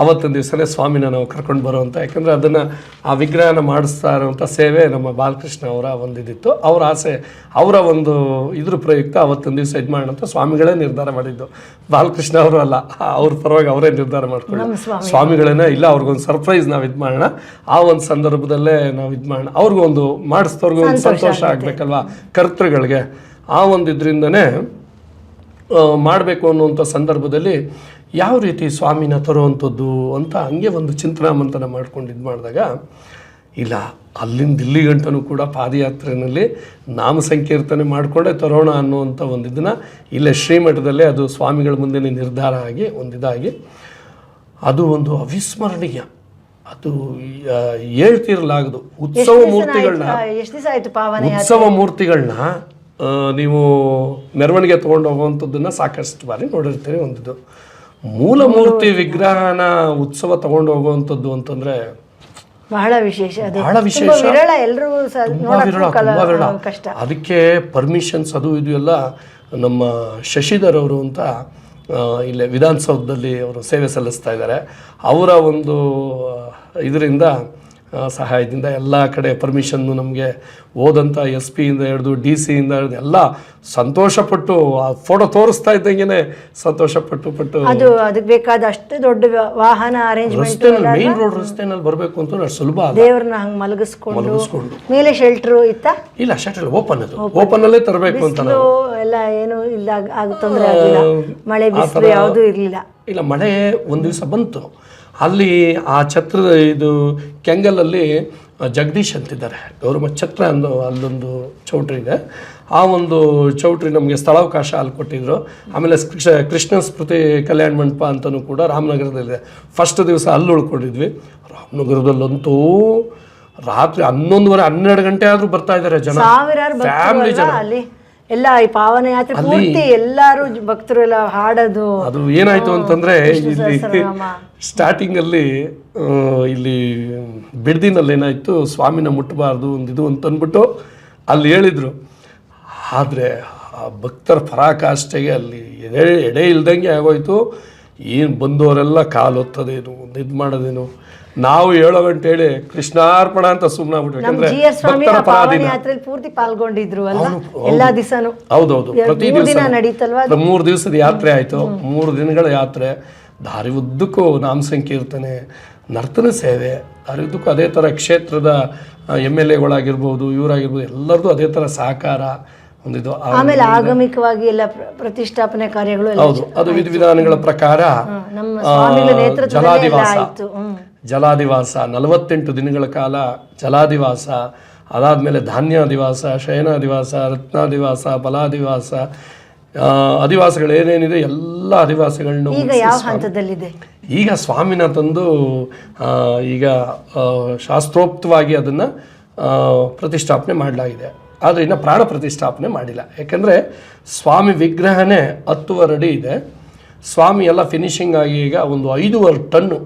ಅವತ್ತಿನ ದಿವಸನೇ ಸ್ವಾಮಿನ ನಾವು ಕರ್ಕೊಂಡು ಬರುವಂಥ, ಯಾಕಂದರೆ ಅದನ್ನು ಆ ವಿಗ್ರಹನ ಮಾಡಿಸ್ತಾ ಇರುವಂಥ ಸೇವೆ ನಮ್ಮ ಬಾಲಕೃಷ್ಣ ಅವರ ಒಂದಿದಿತ್ತು. ಅವರ ಆಸೆ, ಅವರ ಒಂದು ಇದ್ರ ಪ್ರಯುಕ್ತ ಅವತ್ತಿನ ದಿವಸ ಇದು ಮಾಡೋಂಥ ಸ್ವಾಮಿಗಳೇ ನಿರ್ಧಾರ ಮಾಡಿದ್ದು. ಬಾಲಕೃಷ್ಣ ಅವರು ಅಲ್ಲ, ಅವ್ರ ಪರವಾಗಿ ಅವರೇ ನಿರ್ಧಾರ ಮಾಡ್ಕೊಂಡು ಸ್ವಾಮಿಗಳೇನೇ ಇಲ್ಲ ಅವ್ರಿಗೊಂದು ಸರ್ಪ್ರೈಸ್ ನಾವು ಇದು ಮಾಡೋಣ, ಆ ಒಂದು ಸಂದರ್ಭದಲ್ಲೇ ನಾವು ಇದು ಮಾಡೋಣ, ಅವ್ರಿಗೊಂದು ಮಾಡಿಸಿದವ್ರಿಗೂ ಒಂದು ಸಂತೋಷ ಆಗಬೇಕಲ್ವ ಕರ್ತೃಗಳಿಗೆ. ಆ ಒಂದು ಇದರಿಂದನೇ ಮಾಡಬೇಕು ಅನ್ನುವಂಥ ಸಂದರ್ಭದಲ್ಲಿ ಯಾವ ರೀತಿ ಸ್ವಾಮಿನ ತರುವಂಥದ್ದು ಅಂತ ಹಂಗೆ ಒಂದು ಚಿಂತನಾ ಮಂಥನ ಮಾಡ್ಕೊಂಡು ಇದು ಮಾಡಿದಾಗ, ಇಲ್ಲ ಅಲ್ಲಿಂದ ಇಲ್ಲಿ ಗಂಟನೂ ಕೂಡ ಪಾದಯಾತ್ರೆಯಲ್ಲಿ ನಾಮ ಸಂಕೀರ್ತನೆ ಮಾಡಿಕೊಂಡೇ ತರೋಣ ಅನ್ನುವಂಥ ಒಂದು ಇದನ್ನು ಇಲ್ಲೇ ಶ್ರೀಮಠದಲ್ಲೇ ಅದು ಸ್ವಾಮಿಗಳ ಮುಂದೆ ನಿರ್ಧಾರ ಆಗಿ ಒಂದಿದಾಗಿ ಅದು ಒಂದು ಅವಿಸ್ಮರಣೀಯ, ಅದು ಹೇಳ್ತಿರಲಾಗದು. ಉತ್ಸವ ಮೂರ್ತಿಗಳನ್ನ ನೀವು ಮೆರವಣಿಗೆ ತೊಗೊಂಡು ಹೋಗುವಂಥದ್ದನ್ನು ಸಾಕಷ್ಟು ಬಾರಿ ನೋಡಿರ್ತೀರಿ. ಒಂದಿದ್ದು ಮೂಲ ಮೂರ್ತಿ ವಿಗ್ರಹನ ಉತ್ಸವ ತಗೊಂಡು ಹೋಗುವಂಥದ್ದು ಅಂತಂದರೆ ಬಹಳ ವಿಶೇಷ, ಬಹಳ ವಿಶೇಷ, ತುಂಬ ವಿರಳ. ಅದಕ್ಕೆ ಪರ್ಮಿಷನ್ಸ್ ಅದು ಇದು ಎಲ್ಲ ನಮ್ಮ ಶಶಿಧರ್ ಅವರು ಅಂತ ಇಲ್ಲೇ ವಿಧಾನಸೌಧದಲ್ಲಿ ಅವರು ಸೇವೆ ಸಲ್ಲಿಸ್ತಾ ಇದ್ದಾರೆ. ಅವರ ಒಂದು ಇದರಿಂದ ಸಹಾಯದಿಂದ ಎಲ್ಲ ಕಡೆ ಪರ್ಮಿಷನ್ನು ನಮಗೆ ಹೋದಂಥ SP ಇಂದ ಹಿಡಿದು DC ಇಂದ ಹಿಡಿದು ಎಲ್ಲ ಸಂತೋಷಪಟ್ಟು ಆ ಫೋಟೋ ತೋರಿಸ್ತಾ ಇದ್ದಂಗೆ ಸಂತೋಷಪಟ್ಟು ಅದಕ್ಕೆ ಬೇಕಾದ ಅಷ್ಟು ದೊಡ್ಡ ವಾಹನ ಅರೇಂಜ್ಮೆಂಟ್, ಮೇನ್ ರೋಡ್ ರಸ್ತೆನಲ್ಲಿ ಬರಬೇಕು ಅಂತ ಅಷ್ಟು ಸುಲಭ ಅಲ್ಲ. ದೇವ್ರನ್ನ ಹಂಗೆ ಮಲಗಿಸ್ಕೊಂಡು ಮೇಲೆ ಶೆಲ್ಟ್ರು ಇತ್ತಾ? ಇಲ್ಲ, ಶೆಲ್ಟರ್ ಓಪನ್ ಅಲ್ಲೇ ತರಬೇಕು ಅಂತ ಎಲ್ಲ ಏನು ಇಲ್ಲ, ತೊಂದರೆ ಆಗಿಲ್ಲ, ಮಳೆ ಬಿಸಿಲು ಯಾವುದೂ ಇರಲಿಲ್ಲ. ಇಲ್ಲ, ಮಳೆ ಒಂದು ದಿವಸ ಬಂತು. ಅಲ್ಲಿ ಆ ಛತ್ರದ ಇದು ಕೆಂಗಲಲ್ಲಿ ಜಗದೀಶ್ ಅಂತಿದ್ದಾರೆ, ಗೌರವ ಛತ್ರ ಅನ್ನೋ ಅಲ್ಲೊಂದು ಚೌಟ್ರಿ ಇದೆ. ಆ ಒಂದು ಚೌಟ್ರಿ ನಮಗೆ ಸ್ಥಳಾವಕಾಶ ಅಲ್ಲಿ ಕೊಟ್ಟಿದ್ರು. ಆಮೇಲೆ ಕೃಷ್ಣ ಸ್ಮೃತಿ ಕಲ್ಯಾಣ ಮಂಟಪ ಅಂತಲೂ ಕೂಡ ರಾಮನಗರದಲ್ಲಿದೆ. ಫಸ್ಟ್ ದಿವಸ ಅಲ್ಲಿ ಉಳ್ಕೊಂಡಿದ್ವಿ. ರಾಮನಗರದಲ್ಲಂತೂ ರಾತ್ರಿ 11:30-12 ಗಂಟೆ ಆದರೂ ಬರ್ತಾ ಇದ್ದಾರೆ ಜನ, ಫ್ಯಾಮಿಲಿ ಜನ. ಎಲ್ಲ ಈ ಪಾವನ ಯಾತ್ರೆ ಪೂರ್ತಿ ಎಲ್ಲರೂ ಭಕ್ತರು ಎಲ್ಲ ಹಾಡೋದು. ಅದು ಏನಾಯ್ತು ಅಂತಂದ್ರೆ, ಇಲ್ಲಿ ಸ್ಟಾರ್ಟಿಂಗ್ ಅಲ್ಲಿ ಇಲ್ಲಿ ಬಿಡ್ದಿನಲ್ಲಿ ಏನಾಯ್ತು, ಸ್ವಾಮಿನ ಮುಟ್ಟಬಾರ್ದು ಒಂದಿದು ಅಂತಂದ್ಬಿಟ್ಟು ಅಲ್ಲಿ ಹೇಳಿದ್ರು. ಆದರೆ ಆ ಭಕ್ತರ ಪರಾಕಾಷ್ಠೆಗೆ ಅಲ್ಲಿ ಎಡೆ ಇಲ್ದಂಗೆ ಆಗೋಯ್ತು. ಏನು ಬಂದವರೆಲ್ಲ ಕಾಲು ಹೊತ್ತದೇನು ಒಂದು ಇದು ಮಾಡೋದೇನು, ನಾವು 7 ಗಂಟೆ ಹೇಳಿ ಕೃಷ್ಣಾರ್ಪಣ ಅಂತ ಸುಮ್ಮನಾಗ್ಬಿಟ್ವಿ. ಯಾಕಂದ್ರೆ ಭಕ್ತರ ಪರಾಧೀನ ಪೂರ್ತಿ ಪಾಲ್ಗೊಂಡಿದ್ರು ಎಲ್ಲಾ ದಿವಸನೂ. ಹೌದೌದು, ಪ್ರತಿ ದಿವಸ 3 ದಿವಸದ ಯಾತ್ರೆ ಆಯ್ತು. 3 ದಿನಗಳ ಯಾತ್ರೆ, ದಾರಿ ಉದ್ದಕ್ಕೂ ನಾಮ ಸಂಕೀರ್ತನೆ, ನರ್ತನ ಸೇವೆ, ದಾರಿ ಉದ್ದಕ್ಕೂ ಅದೇ ಥರ ಕ್ಷೇತ್ರದ MLAಗಳಾಗಿರ್ಬೋದು, ಇವರಾಗಿರ್ಬೋದು, ಎಲ್ಲರದು ಅದೇ ಥರ ಸಹಕಾರ ಒಂದಿದು. ಆಮೇಲೆ ಆಗಮಿಕವಾಗಿ ಎಲ್ಲ ಪ್ರತಿಷ್ಠಾಪನೆ ಕಾರ್ಯಗಳು. ಹೌದು, ಅದು ವಿಧಿವಿಧಾನಗಳ ಪ್ರಕಾರ ಜಲಾದಿವಾಸ 48 ದಿನಗಳ ಕಾಲ ಜಲಾದಿವಾಸ, ಅದಾದಮೇಲೆ ಧಾನ್ಯಾದಿವಾಸ, ಶಯನಾದಿವಾಸ, ರತ್ನಾದಿವಾಸ, ಫಲಾದಿವಾಸ, ಅಧಿವಾಸಗಳು ಏನೇನಿದೆ ಎಲ್ಲ ಅಧಿವಾಸಗಳನ್ನ ಈಗ ಸ್ವಾಮಿನ ತಂದು ಈಗ ಶಾಸ್ತ್ರೋಕ್ತವಾಗಿ ಅದನ್ನು ಪ್ರತಿಷ್ಠಾಪನೆ ಮಾಡಲಾಗಿದೆ. ಆದರೆ ಇನ್ನು ಪ್ರಾಣ ಪ್ರತಿಷ್ಠಾಪನೆ ಮಾಡಿಲ್ಲ. ಯಾಕೆಂದರೆ ಸ್ವಾಮಿ ವಿಗ್ರಹನೇ 10 ಅಡಿ ಇದೆ. ಸ್ವಾಮಿ ಎಲ್ಲ ಫಿನಿಶಿಂಗ್ ಆಗಿ ಈಗ ಒಂದು 5.5 ಟನ್ನು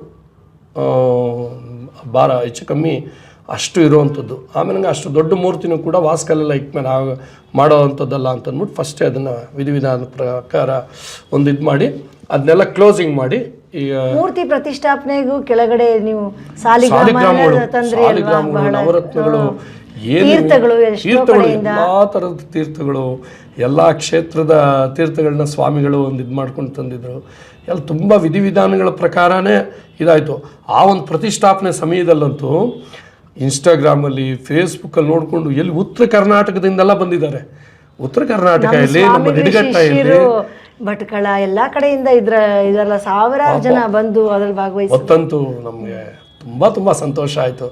ಭಾರ ಹೆಚ್ಚು ಕಮ್ಮಿ ಅಷ್ಟು ಇರುವಂಥದ್ದು. ಆಮೇಲೆ ಅಷ್ಟು ದೊಡ್ಡ ಮೂರ್ತಿನೂ ಕೂಡ ವಾಸ್ಕಲ್ಲೆಲ್ಲ ಇಟ್ಮೇಲೆ ಮಾಡೋವಂಥದ್ದಲ್ಲ ಅಂತಂದ್ಬಿಟ್ಟು ಫಸ್ಟೇ ಅದನ್ನು ವಿಧಿವಿಧಾನ ಪ್ರಕಾರ ಒಂದು ಇದು ಮಾಡಿ ಅದನ್ನೆಲ್ಲ ಕ್ಲೋಸಿಂಗ್ ಮಾಡಿ ಈಗ ಮೂರ್ತಿ ಪ್ರತಿಷ್ಠಾಪನೆಗೂ ಕೆಳಗಡೆ ನೀವು ಸಾಲಿಗ್ರಾಮಗಳು, ನವರತ್ನಗಳು, ತೀರ್ಥಗಳು, ಎಲ್ಲ ಥರದ ತೀರ್ಥಗಳು, ಎಲ್ಲ ಕ್ಷೇತ್ರದ ತೀರ್ಥಗಳನ್ನ ಸ್ವಾಮಿಗಳು ಒಂದು ಇದು ಮಾಡ್ಕೊಂಡು ತಂದಿದ್ರು. ಎಲ್ಲ ತುಂಬ ವಿಧಿವಿಧಾನಗಳ ಪ್ರಕಾರನೇ ಇದಾಯಿತು. ಆ ಒಂದು ಪ್ರತಿಷ್ಠಾಪನೆ ಸಮಯದಲ್ಲಂತೂ ಇನ್ಸ್ಟಾಗ್ರಾಮಲ್ಲಿ, ಫೇಸ್ಬುಕ್ಕಲ್ಲಿ ನೋಡಿಕೊಂಡು ಎಲ್ಲಿ ಉತ್ತರ ಕರ್ನಾಟಕದಿಂದೆಲ್ಲ ಬಂದಿದ್ದಾರೆ. ಉತ್ತರ ಕರ್ನಾಟಕದಲ್ಲಿ ನಮ್ಮ ನಿಡಘಟ್ಟ ಭಟ್ಕಳ ಎಲ್ಲಾ ಕಡೆಯಿಂದ ಇದೆಲ್ಲ ಸಾವಿರಾರು ಜನ ಬಂದು ಅದ್ರಲ್ಲಿ ಭಾಗವಹಿಸಿ ಒತ್ತಂತೂ ನಮಗೆ ತುಂಬ ಸಂತೋಷ ಆಯಿತು.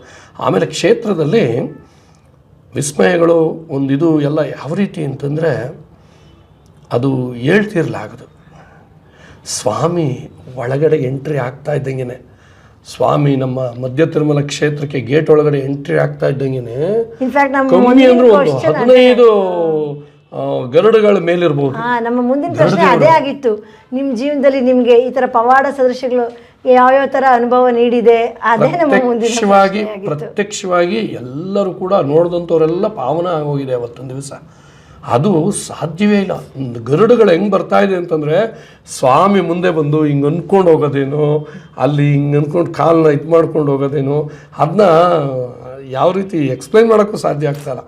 ಆಮೇಲೆ ಕ್ಷೇತ್ರದಲ್ಲಿ ವಿಸ್ಮಯಗಳು ಒಂದಿದು ಎಲ್ಲ ಯಾವ ರೀತಿ ಅಂತಂದರೆ ಅದು ಹೇಳ್ತಿರ್ಲಾಗದು. ಸ್ವಾಮಿ ಒಳಗಡೆ ಎಂಟ್ರಿ ಆಗ್ತಾ ಇದ್ದಂಗೆ, ಸ್ವಾಮಿ ನಮ್ಮ ಮಧ್ಯ ತಿರುಮಲ ಕ್ಷೇತ್ರಕ್ಕೆ ಗೇಟ್ ಒಳಗಡೆ ಎಂಟ್ರಿ ಆಗ್ತಾ ಇದ್ದಂಗೆ ಕಮ್ಮಿ ಅಂದ್ರೆ ಒಂದು 15 ಗರುಡುಗಳ ಮೇಲಿರ್ಬೋದು. ನಮ್ಮ ಮುಂದಿನ ಪ್ರಶ್ನೆ ಅದೇ ಆಗಿತ್ತು. ನಿಮ್ಮ ಜೀವನದಲ್ಲಿ ನಿಮ್ಗೆ ಈ ತರ ಪವಾಡ ಸದೃಶ್ಯಗಳು ಯಾವ್ಯಾವ ತರ ಅನುಭವ ನೀಡಿದೆ, ಅದೇ ನಮ್ಮ ಮುಂದಿನ ಪ್ರತ್ಯಕ್ಷವಾಗಿ ಎಲ್ಲರೂ ಕೂಡ ನೋಡಿದಂಥವರೆಲ್ಲ ಪಾವನ ಆಗೋಗಿದೆ ಅವತ್ತೊಂದು ದಿವಸ. ಅದು ಸಾಧ್ಯವೇ ಇಲ್ಲ. ಗರುಡುಗಳು ಹೆಂಗೆ ಬರ್ತಾ ಇದೆ ಅಂತಂದರೆ ಸ್ವಾಮಿ ಮುಂದೆ ಬಂದು ಹಿಂಗೆ ಅಂದ್ಕೊಂಡು ಹೋಗೋದೇನೋ, ಅಲ್ಲಿ ಹಿಂಗೆ ಅಂದ್ಕೊಂಡು ಕಾಲನ್ನ ಇದು ಮಾಡ್ಕೊಂಡು ಹೋಗೋದೇನೋ, ಅದನ್ನ ಯಾವ ರೀತಿ ಎಕ್ಸ್ಪ್ಲೈನ್ ಮಾಡೋಕ್ಕೂ ಸಾಧ್ಯ ಆಗ್ತಾಯಿಲ್ಲ.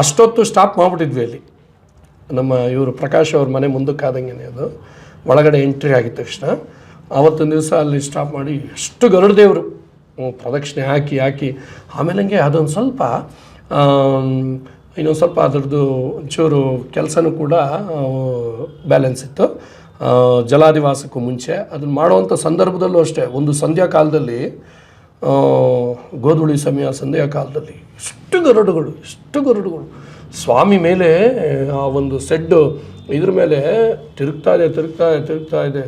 ಅಷ್ಟೊತ್ತು ಸ್ಟಾಪ್ ಮಾಡಿಬಿಟ್ಟಿದ್ವಿ ಅಲ್ಲಿ. ನಮ್ಮ ಇವರು ಪ್ರಕಾಶ್ ಅವ್ರ ಮನೆ ಮುಂದಕ್ಕಾದಂಗೆ ಅದು ಒಳಗಡೆ ಎಂಟ್ರಿ ಆಗಿದ ತಕ್ಷಣ ಆವತ್ತೊಂದು ದಿವಸ ಅಲ್ಲಿ ಸ್ಟಾಪ್ ಮಾಡಿ ಎಷ್ಟು ಗರುಡ ದೇವರು ಪ್ರದಕ್ಷಿಣೆ ಹಾಕಿ ಆಮೇಲೆ ಹಂಗೆ ಅದೊಂದು ಸ್ವಲ್ಪ ಇನ್ನೊಂದು ಸ್ವಲ್ಪ ಅದರದ್ದು ಒಂಚೂರು ಕೆಲಸನೂ ಕೂಡ ಬ್ಯಾಲೆನ್ಸ್ ಇತ್ತು. ಜಲಾದಿವಾಸಕ್ಕೂ ಮುಂಚೆ ಅದನ್ನು ಮಾಡುವಂಥ ಸಂದರ್ಭದಲ್ಲೂ ಅಷ್ಟೇ, ಒಂದು ಸಂಧ್ಯಾ ಕಾಲದಲ್ಲಿ ಗೋಧುಳಿ ಸಮಯ ಸಂಧ್ಯಾ ಕಾಲದಲ್ಲಿ ಎಷ್ಟು ಗರುಡುಗಳು ಸ್ವಾಮಿ ಮೇಲೆ ಆ ಒಂದು ಸೆಡ್ಡು ಇದ್ರ ಮೇಲೆ ತಿರುಗ್ತಾ ಇದೆ.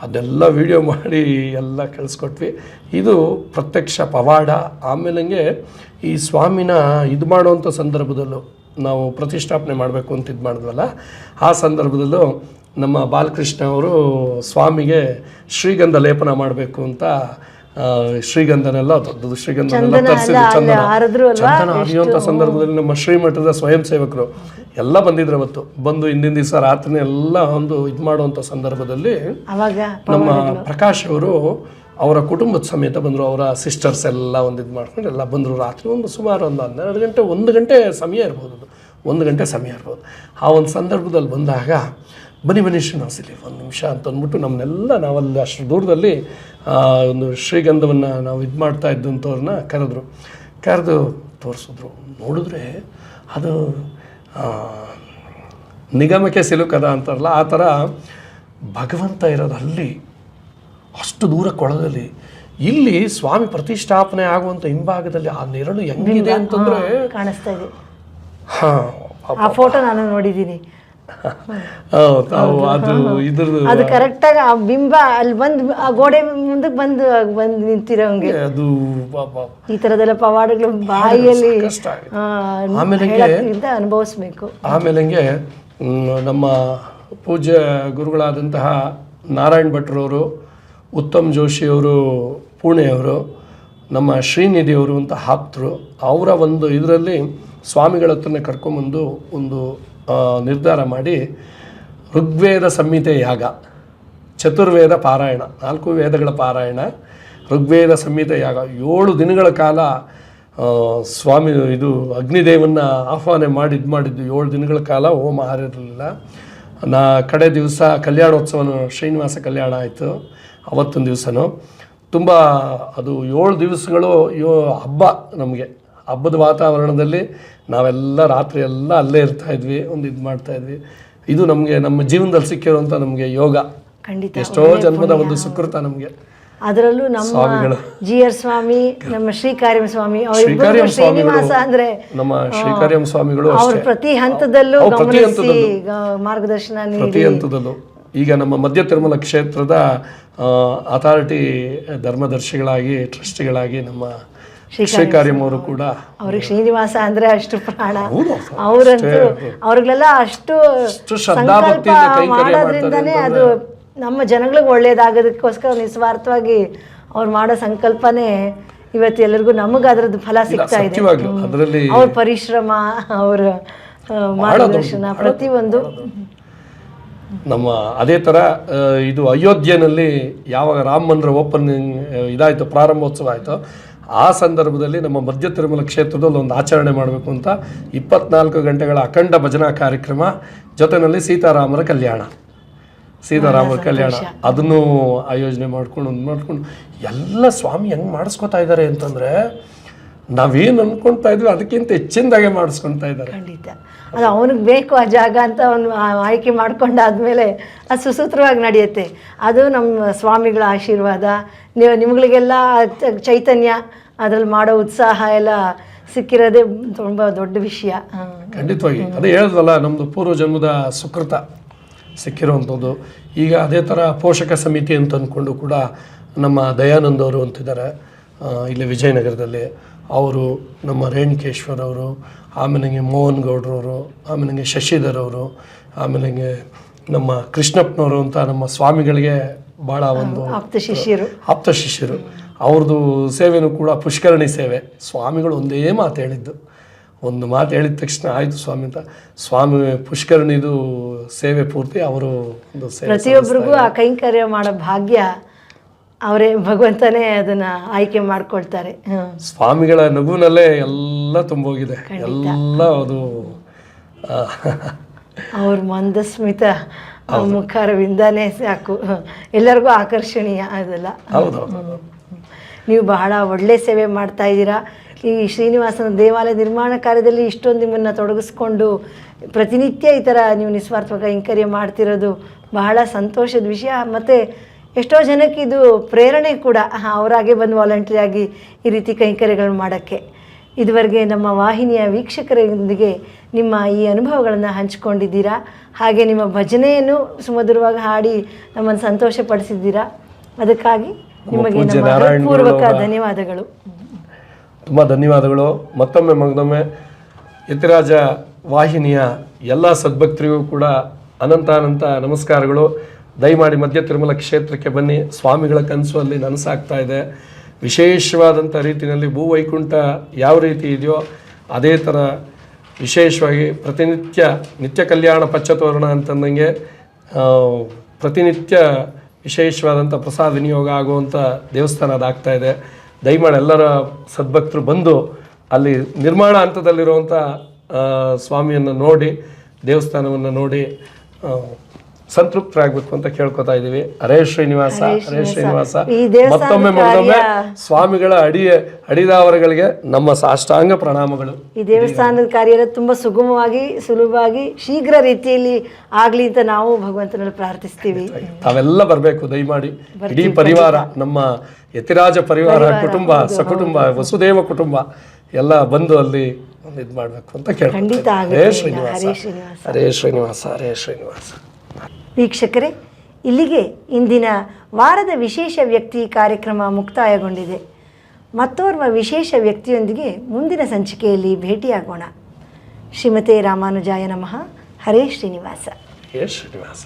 ಅದೆಲ್ಲ ವಿಡಿಯೋ ಮಾಡಿ ಎಲ್ಲ ಕಳಿಸ್ಕೊಟ್ವಿ. ಇದು ಪ್ರತ್ಯಕ್ಷ ಪವಾಡ. ಆಮೇಲೆ ಈ ಸ್ವಾಮಿನ ಇದು ಮಾಡುವಂಥ ಸಂದರ್ಭದಲ್ಲೂ ನಾವು ಪ್ರತಿಷ್ಠಾಪನೆ ಮಾಡಬೇಕು ಅಂತ ಇದು ಮಾಡಿದ್ವಲ್ಲ, ಆ ಸಂದರ್ಭದಲ್ಲೂ ನಮ್ಮ ಬಾಲಕೃಷ್ಣ ಅವರು ಸ್ವಾಮಿಗೆ ಶ್ರೀಗಂಧ ಲೇಪನ ಮಾಡಬೇಕು ಅಂತ ಶ್ರೀಗಂಧನೆಲ್ಲ ದೊಡ್ಡದು ಶ್ರೀಗಂಧನೆಲ್ಲ ತರಿಸಿದ್ರು. ಚಂದನ ಹರಿಯುವಂಥ ಸಂದರ್ಭದಲ್ಲಿ ನಮ್ಮ ಶ್ರೀಮಠದ ಸ್ವಯಂ ಸೇವಕರು ಎಲ್ಲ ಬಂದಿದ್ರು. ಅವತ್ತು ಬಂದು ಹಿಂದಿನ ದಿವಸ ರಾತ್ರಿ ಎಲ್ಲ ಒಂದು ಇದು ಮಾಡುವಂಥ ಸಂದರ್ಭದಲ್ಲಿ ನಮ್ಮ ಪ್ರಕಾಶ್ ಅವರು ಅವರ ಕುಟುಂಬದ ಸಮೇತ ಬಂದರು. ಅವರ ಸಿಸ್ಟರ್ಸ್ ಎಲ್ಲ ಒಂದು ಇದು ಮಾಡ್ಕೊಂಡು ಎಲ್ಲ ಬಂದರು. ರಾತ್ರಿ ಒಂದು ಸುಮಾರು ಒಂದು 12 ಗಂಟೆ 1 ಗಂಟೆ ಸಮಯ ಇರ್ಬೋದು, 1 ಗಂಟೆ ಸಮಯ ಇರ್ಬೋದು. ಆ ಒಂದು ಸಂದರ್ಭದಲ್ಲಿ ಬಂದಾಗ ಬನ್ನಿ ಶ್ರೀನಿವಾಸಲ್ಲಿ ಒಂದು ನಿಮಿಷ ಅಂತ ಅಂದ್ಬಿಟ್ಟು ನಮ್ಮನ್ನೆಲ್ಲ ನಾವಲ್ಲಿ ಅಷ್ಟು ದೂರದಲ್ಲಿ ಒಂದು ಶ್ರೀಗಂಧವನ್ನು ನಾವು ಇದು ಮಾಡ್ತಾ ಇದ್ದಂಥವ್ರನ್ನ ಕರೆದು ತೋರಿಸಿದ್ರು. ನೋಡಿದ್ರೆ ಅದು ನಿಗಮಕ್ಕೆ ಸಿಲುಕದ ಅಂತಾರಲ್ಲ, ಆ ಥರ ಭಗವಂತ ಇರೋದು ಅಲ್ಲಿ ಅಷ್ಟು ದೂರ ಕೊಳದಲ್ಲಿ. ಇಲ್ಲಿ ಸ್ವಾಮಿ ಪ್ರತಿಷ್ಠಾಪನೆ ಆಗುವಂಥ ಹಿಂಭಾಗದಲ್ಲಿ ಆ ನೆರಳು ಹೆಂಗಿದೆ ಅಂತಂದರೆ ಕಾಣಿಸ್ತಾ ಇದೆ. ಆ ಫೋಟೋ ನಾನು ನೋಡಿದ್ದೀನಿ. ಅದು ಕರೆಕ್ಟಾಗಿ ಆ ಬಿಂಬ ಅಲ್ಲಿ ಬಂದು ಆ ಗೋಡೆ ಮುಂದಕ್ಕೆ ಬಂದು ನಿಂತಿರೋಂಗೆ. ಅದು ಈ ಥರದೆಲ್ಲ ಪವಾಡಗಳು ಬಾಯಿಯಲ್ಲಿ ಅನುಭವಿಸ್ಬೇಕು. ಆಮೇಲೆ ನಮ್ಮ ಪೂಜ್ಯ ಗುರುಗಳಾದಂತಹ ನಾರಾಯಣ್ ಭಟ್ರವರು, ಉತ್ತಮ್ ಜೋಶಿಯವರು ಪುಣೆಯವರು, ನಮ್ಮ ಶ್ರೀನಿಧಿಯವರು ಅಂತ ಆಪ್ತರು, ಅವರ ಒಂದು ಇದರಲ್ಲಿ ಸ್ವಾಮಿಗಳ ಹತ್ರನೇ ಕರ್ಕೊಂಬಂದು ಒಂದು ನಿರ್ಧಾರ ಮಾಡಿ ಋಗ್ವೇದ ಸಂಹಿತೆ ಯಾಗ, ಚತುರ್ವೇದ ಪಾರಾಯಣ, 4 ವೇದಗಳ ಪಾರಾಯಣ, ಋಗ್ವೇದ ಸಂಹಿತೆ ಯಾಗ 7 ದಿನಗಳ ಕಾಲ ಸ್ವಾಮಿ ಇದು ಅಗ್ನಿದೇವನ್ನ ಆಹ್ವಾನ ಮಾಡಿದ್ದು 7 ದಿನಗಳ ಕಾಲ ಹೋಮ ಆರಿರಲಿಲ್ಲ. ಕಡೆ ದಿವಸ ಕಲ್ಯಾಣೋತ್ಸವನ ಶ್ರೀನಿವಾಸ ಕಲ್ಯಾಣ ಆಯಿತು. ಅವತ್ತೊಂದು ದಿವಸನೂ ತುಂಬ ಅದು 7 ದಿವಸಗಳು ಹಬ್ಬ. ನಮಗೆ ಹಬ್ಬದ ವಾತಾವರಣದಲ್ಲಿ ನಾವೆಲ್ಲ ರಾತ್ರಿ ಎಲ್ಲ ಅಲ್ಲೇ ಇರ್ತಾಯಿದ್ವಿ, ಒಂದು ಇದು ಮಾಡ್ತಾಯಿದ್ವಿ. ಇದು ನಮಗೆ ನಮ್ಮ ಜೀವನದಲ್ಲಿ ಸಿಕ್ಕಿರುವಂಥ ನಮಗೆ ಯೋಗ, ಎಷ್ಟೋ ಜನ್ಮದ ಒಂದು ಸುಕೃತ ನಮಗೆ. ಅದರಲ್ಲೂ ನಮ್ಮ GR ಸ್ವಾಮಿ, ನಮ್ಮ ಶ್ರೀಕಾರ್ಯಂ ಸ್ವಾಮಿ, ಶ್ರೀನಿವಾಸ ಅಂದ್ರೆ ನಮ್ಮ ಶ್ರೀಕಾರ್ಯಂ ಸ್ವಾಮಿಗಳು ಅವರು ಪ್ರತಿ ಹಂತದಲ್ಲೂ ಮಾರ್ಗದರ್ಶನ ಪ್ರತಿ ಹಂತದಲ್ಲೂ. ಈಗ ನಮ್ಮ ಮಧ್ಯ ತಿರುಮಲ ಕ್ಷೇತ್ರದ ಅಥಾರಿಟಿ ಧರ್ಮದರ್ಶಿಗಳಾಗಿ ಟ್ರಸ್ಟಿಗಳಾಗಿ ನಮ್ಮ ಶ್ರೀಕಾರ್ಯಂ ಅವರು ಕೂಡ, ಅವ್ರಿಗೆ ಶ್ರೀನಿವಾಸ ಅಂದ್ರೆ ಅಷ್ಟು ಪ್ರಾಣ. ಅವರಂತೂ ಅವ್ರಿಗೆಲ್ಲ ಅಷ್ಟು ಸಂಕಲ್ಪ ಮಾಡೋದ್ರಿಂದಾನೇ ಅದು ನಮ್ಮ ಜನಗಳಿಗೆ ಒಳ್ಳೇದಾಗೋದಕ್ಕೋಸ್ಕರ ನಿಸ್ವಾರ್ಥವಾಗಿ ಅವ್ರು ಮಾಡೋ ಸಂಕಲ್ಪನೇ ಇವತ್ತು ಎಲ್ಲರಿಗೂ ನಮಗೆ ಅದರದ್ದು ಫಲ ಸಿಗ್ತಾ ಇದೆ. ಅವ್ರ ಪರಿಶ್ರಮ, ಅವರ ಮಾರ್ಗದರ್ಶನ ಪ್ರತಿಯೊಂದು. ನಮ್ಮ ಅದೇ ಥರ ಇದು ಅಯೋಧ್ಯೆಯಲ್ಲಿ ಯಾವಾಗ ರಾಮ ಮಂದಿರ ಓಪನಿಂಗ್ ಇದಾಯಿತು, ಪ್ರಾರಂಭೋತ್ಸವ ಆಯಿತು, ಆ ಸಂದರ್ಭದಲ್ಲಿ ನಮ್ಮ ಮಧ್ಯ ತಿರುಮಲ ಕ್ಷೇತ್ರದಲ್ಲಿ ಒಂದು ಆಚರಣೆ ಮಾಡಬೇಕು ಅಂತ 24 ಗಂಟೆಗಳ ಅಖಂಡ ಭಜನಾ ಕಾರ್ಯಕ್ರಮ, ಜೊತೆಯಲ್ಲಿ ಸೀತಾರಾಮರ ಕಲ್ಯಾಣ ಅದನ್ನು ಆಯೋಜನೆ ಮಾಡ್ಕೊಂಡು ಎಲ್ಲ ಸ್ವಾಮಿ ಹೆಂಗೆ ಮಾಡಿಸ್ಕೊತಾ ಇದ್ದಾರೆ ಅಂತಂದರೆ ನಾವೇನು ಅಂದ್ಕೊಳ್ತಾ ಇದ್ವಿ ಅದಕ್ಕಿಂತ ಹೆಚ್ಚಿನದಾಗೆ ಮಾಡಿಸ್ಕೊತಾ ಇದ್ದಾರೆ. ಖಂಡಿತ ಅದು ಅವನಿಗೆ ಬೇಕು ಆ ಜಾಗ ಅಂತ ಅವನು ಆಯ್ಕೆ ಮಾಡ್ಕೊಂಡಾದ್ಮೇಲೆ ಅದು ಸುಸೂತ್ರವಾಗಿ ನಡೆಯುತ್ತೆ. ಅದು ನಮ್ಮ ಸ್ವಾಮಿಗಳ ಆಶೀರ್ವಾದ, ನಿಮ್ಗಳಿಗೆಲ್ಲ ಚೈತನ್ಯ, ಅದರಲ್ಲಿ ಮಾಡೋ ಉತ್ಸಾಹ ಎಲ್ಲ ಸಿಕ್ಕಿರೋದೇ ತುಂಬ ದೊಡ್ಡ ವಿಷಯ. ಖಂಡಿತವಾಗಿ ಅದೇ ಹೇಳಿದ್ವಲ್ಲ, ನಮ್ಮದು ಪೂರ್ವ ಜನ್ಮದ ಸುಕೃತ ಸಿಕ್ಕಿರೋವಂಥದ್ದು. ಈಗ ಅದೇ ಥರ ಪೋಷಕ ಸಮಿತಿ ಅಂತ ಅಂದ್ಕೊಂಡು ಕೂಡ ನಮ್ಮ ದಯಾನಂದ್ ಅವರು ಅಂತಿದ್ದಾರೆ ಇಲ್ಲಿ ವಿಜಯನಗರದಲ್ಲಿ. ಅವರು, ನಮ್ಮ ರೇಣುಕೇಶ್ವರ್ ಅವರು, ಆಮೇಲೆ ಮೋಹನ್ ಗೌಡ್ರವರು, ಆಮೇಲೆ ಶಶಿಧರ್ ಅವರು, ಆಮೇಲೆ ನಮ್ಮ ಕೃಷ್ಣಪ್ಪನವರು ಅಂತ ನಮ್ಮ ಸ್ವಾಮಿಗಳಿಗೆ ಭಾಳ ಒಂದು ಆಪ್ತ ಶಿಷ್ಯರು. ಅವ್ರದ್ದು ಸೇವೆನೂ ಕೂಡ ಪುಷ್ಕರಣಿ ಸೇವೆ. ಸ್ವಾಮಿಗಳು ಒಂದೇ ಮಾತು ಹೇಳಿದ್ದು, ಒಂದು ಮಾತು ಹೇಳಿದ ತಕ್ಷಣ ಆಯಿತು ಸ್ವಾಮಿ ಅಂತ. ಸ್ವಾಮಿ ಪುಷ್ಕರಣಿದು ಸೇವೆ ಪೂರ್ತಿ ಅವರು ಒಂದು ಸೇವೆ. ಪ್ರತಿಯೊಬ್ಬರಿಗೂ ಆ ಕೈಂಕರ್ಯ ಮಾಡೋ ಭಾಗ್ಯ ಅವರೇ, ಭಗವಂತನೇ ಅದನ್ನ ಆಯ್ಕೆ ಮಾಡ್ಕೊಳ್ತಾರೆ. ಸ್ವಾಮಿಗಳ ನಗುನಲ್ಲೇ ಎಲ್ಲ ತುಂಬೋಗಿದೆ, ಎಲ್ಲ ಅದು ಅವ್ರ ಮಂದಸ್ಮಿತ ಮುಖರವಿಂದಾನೇ ಸಾಕು, ಎಲ್ಲರಿಗೂ ಆಕರ್ಷಣೀಯ ಅದೆಲ್ಲ. ನೀವು ಬಹಳ ಒಳ್ಳೆ ಸೇವೆ ಮಾಡ್ತಾ ಇದ್ದೀರಾ. ಈ ಶ್ರೀನಿವಾಸನ ದೇವಾಲಯ ನಿರ್ಮಾಣ ಕಾರ್ಯದಲ್ಲಿ ಇಷ್ಟೊಂದು ನಿಮ್ಮನ್ನು ತೊಡಗಿಸ್ಕೊಂಡು ಪ್ರತಿನಿತ್ಯ ಈ ಥರ ನೀವು ನಿಸ್ವಾರ್ಥ ಕೈಂಕರ್ಯ ಮಾಡ್ತಿರೋದು ಬಹಳ ಸಂತೋಷದ ವಿಷಯ. ಮತ್ತು ಎಷ್ಟೋ ಜನಕ್ಕೆ ಇದು ಪ್ರೇರಣೆ ಕೂಡ, ಅವರಾಗೆ ಬಂದು ವಾಲಂಟ್ರಿ ಆಗಿ ಈ ರೀತಿ ಕೈಂಕರ್ಯಗಳನ್ನು ಮಾಡೋಕ್ಕೆ. ಇದುವರೆಗೆ ನಮ್ಮ ವಾಹಿನಿಯ ವೀಕ್ಷಕರೊಂದಿಗೆ ನಿಮ್ಮ ಈ ಅನುಭವಗಳನ್ನು ಹಂಚಿಕೊಂಡಿದ್ದೀರಾ. ಹಾಗೆ ನಿಮ್ಮ ಭಜನೆಯನ್ನು ಸುಮಧುರವಾಗಿ ಹಾಡಿ ನಮ್ಮನ್ನು ಸಂತೋಷಪಡಿಸಿದ್ದೀರಾ. ಅದಕ್ಕಾಗಿ ನಿಮಗೆ ನಮ್ಮ ಪೂರ್ವಕ ಧನ್ಯವಾದಗಳು. ತುಂಬ ಧನ್ಯವಾದಗಳು. ಮತ್ತೊಮ್ಮೆ ಯತಿರಾಜ ವಾಹಿನಿಯ ಎಲ್ಲ ಸದ್ಭಕ್ತರಿಗೂ ಕೂಡ ಅನಂತ ನಮಸ್ಕಾರಗಳು. ದಯಮಾಡಿ ಮಧ್ಯ ತಿರುಮಲ ಕ್ಷೇತ್ರಕ್ಕೆ ಬನ್ನಿ. ಸ್ವಾಮಿಗಳ ಕನಸು ಅಲ್ಲಿ ನನಸಾಗ್ತಾ ಇದೆ. ವಿಶೇಷವಾದಂಥ ರೀತಿಯಲ್ಲಿ ಭೂವೈಕುಂಠ ಯಾವ ರೀತಿ ಇದೆಯೋ ಅದೇ ಥರ ವಿಶೇಷವಾಗಿ ನಿತ್ಯ ಕಲ್ಯಾಣ ಪಚ್ಚತೋರಣ ಅಂತಂದಂಗೆ ಪ್ರತಿನಿತ್ಯ ವಿಶೇಷವಾದಂಥ ಪ್ರಸಾದ ವಿನಿಯೋಗ ಆಗುವಂಥ ದೇವಸ್ಥಾನ ಅದಾಗ್ತಾ ಇದೆ. ದಯಮಾಡಿ ಎಲ್ಲರ ಸದ್ಭಕ್ತರು ಬಂದು ಅಲ್ಲಿ ನಿರ್ಮಾಣ ಹಂತದಲ್ಲಿರುವಂಥ ಸ್ವಾಮಿಯನ್ನು ನೋಡಿ, ದೇವಸ್ಥಾನವನ್ನು ನೋಡಿ ಸಂತೃಪ್ತರಾಗಬೇಕು ಅಂತ ಕೇಳ್ಕೊತಾ ಇದ್ದೀವಿ. ಹರೇ ಶ್ರೀನಿವಾಸ, ಹರೇ ಶ್ರೀನಿವಾಸ. ಮತ್ತೊಮ್ಮೆ ಸ್ವಾಮಿಗಳ ಅಡಿದಾವರಗಳಿಗೆ ನಮ್ಮ ಸಾಷ್ಟಾಂಗ ಪ್ರಣಾಮಗಳು. ಈ ದೇವಸ್ಥಾನದ ಕಾರ್ಯ ತುಂಬ ಸುಲಭವಾಗಿ ಶೀಘ್ರ ರೀತಿಯಲ್ಲಿ ಆಗಲಿ ಅಂತ ನಾವು ಭಗವಂತನಲ್ಲಿ ಪ್ರಾರ್ಥಿಸ್ತೀವಿ. ತಾವೆಲ್ಲ ಬರಬೇಕು ದಯಮಾಡಿ. ಇಡೀ ಪರಿವಾರ, ನಮ್ಮ ಯತಿರಾಜ ಪರಿವಾರ, ಕುಟುಂಬ, ಸಕುಟುಂಬ, ವಸುದೇವ ಕುಟುಂಬ ಎಲ್ಲ ಬಂದು ಅಲ್ಲಿ ಇದು ಮಾಡಬೇಕು ಅಂತ ಕೇಳ್ತೀವಿ. ಹರೇ ಶ್ರೀನಿವಾಸ, ಹರೇ ಶ್ರೀನಿವಾಸ, ಹರೇ ಶ್ರೀನಿವಾಸ. ವೀಕ್ಷಕರೇ, ಇಲ್ಲಿಗೆ ಇಂದಿನ ವಾರದ ವಿಶೇಷ ವ್ಯಕ್ತಿ ಕಾರ್ಯಕ್ರಮ ಮುಕ್ತಾಯಗೊಂಡಿದೆ. ಮತ್ತೋರ್ವ ವಿಶೇಷ ವ್ಯಕ್ತಿಯೊಂದಿಗೆ ಮುಂದಿನ ಸಂಚಿಕೆಯಲ್ಲಿ ಭೇಟಿಯಾಗೋಣ. ಶ್ರೀಮತೆ ರಾಮಾನುಜಾಯ ನಮಃ. ಹರೇ ಶ್ರೀನಿವಾಸ, ಹರೇ ಶ್ರೀನಿವಾಸ.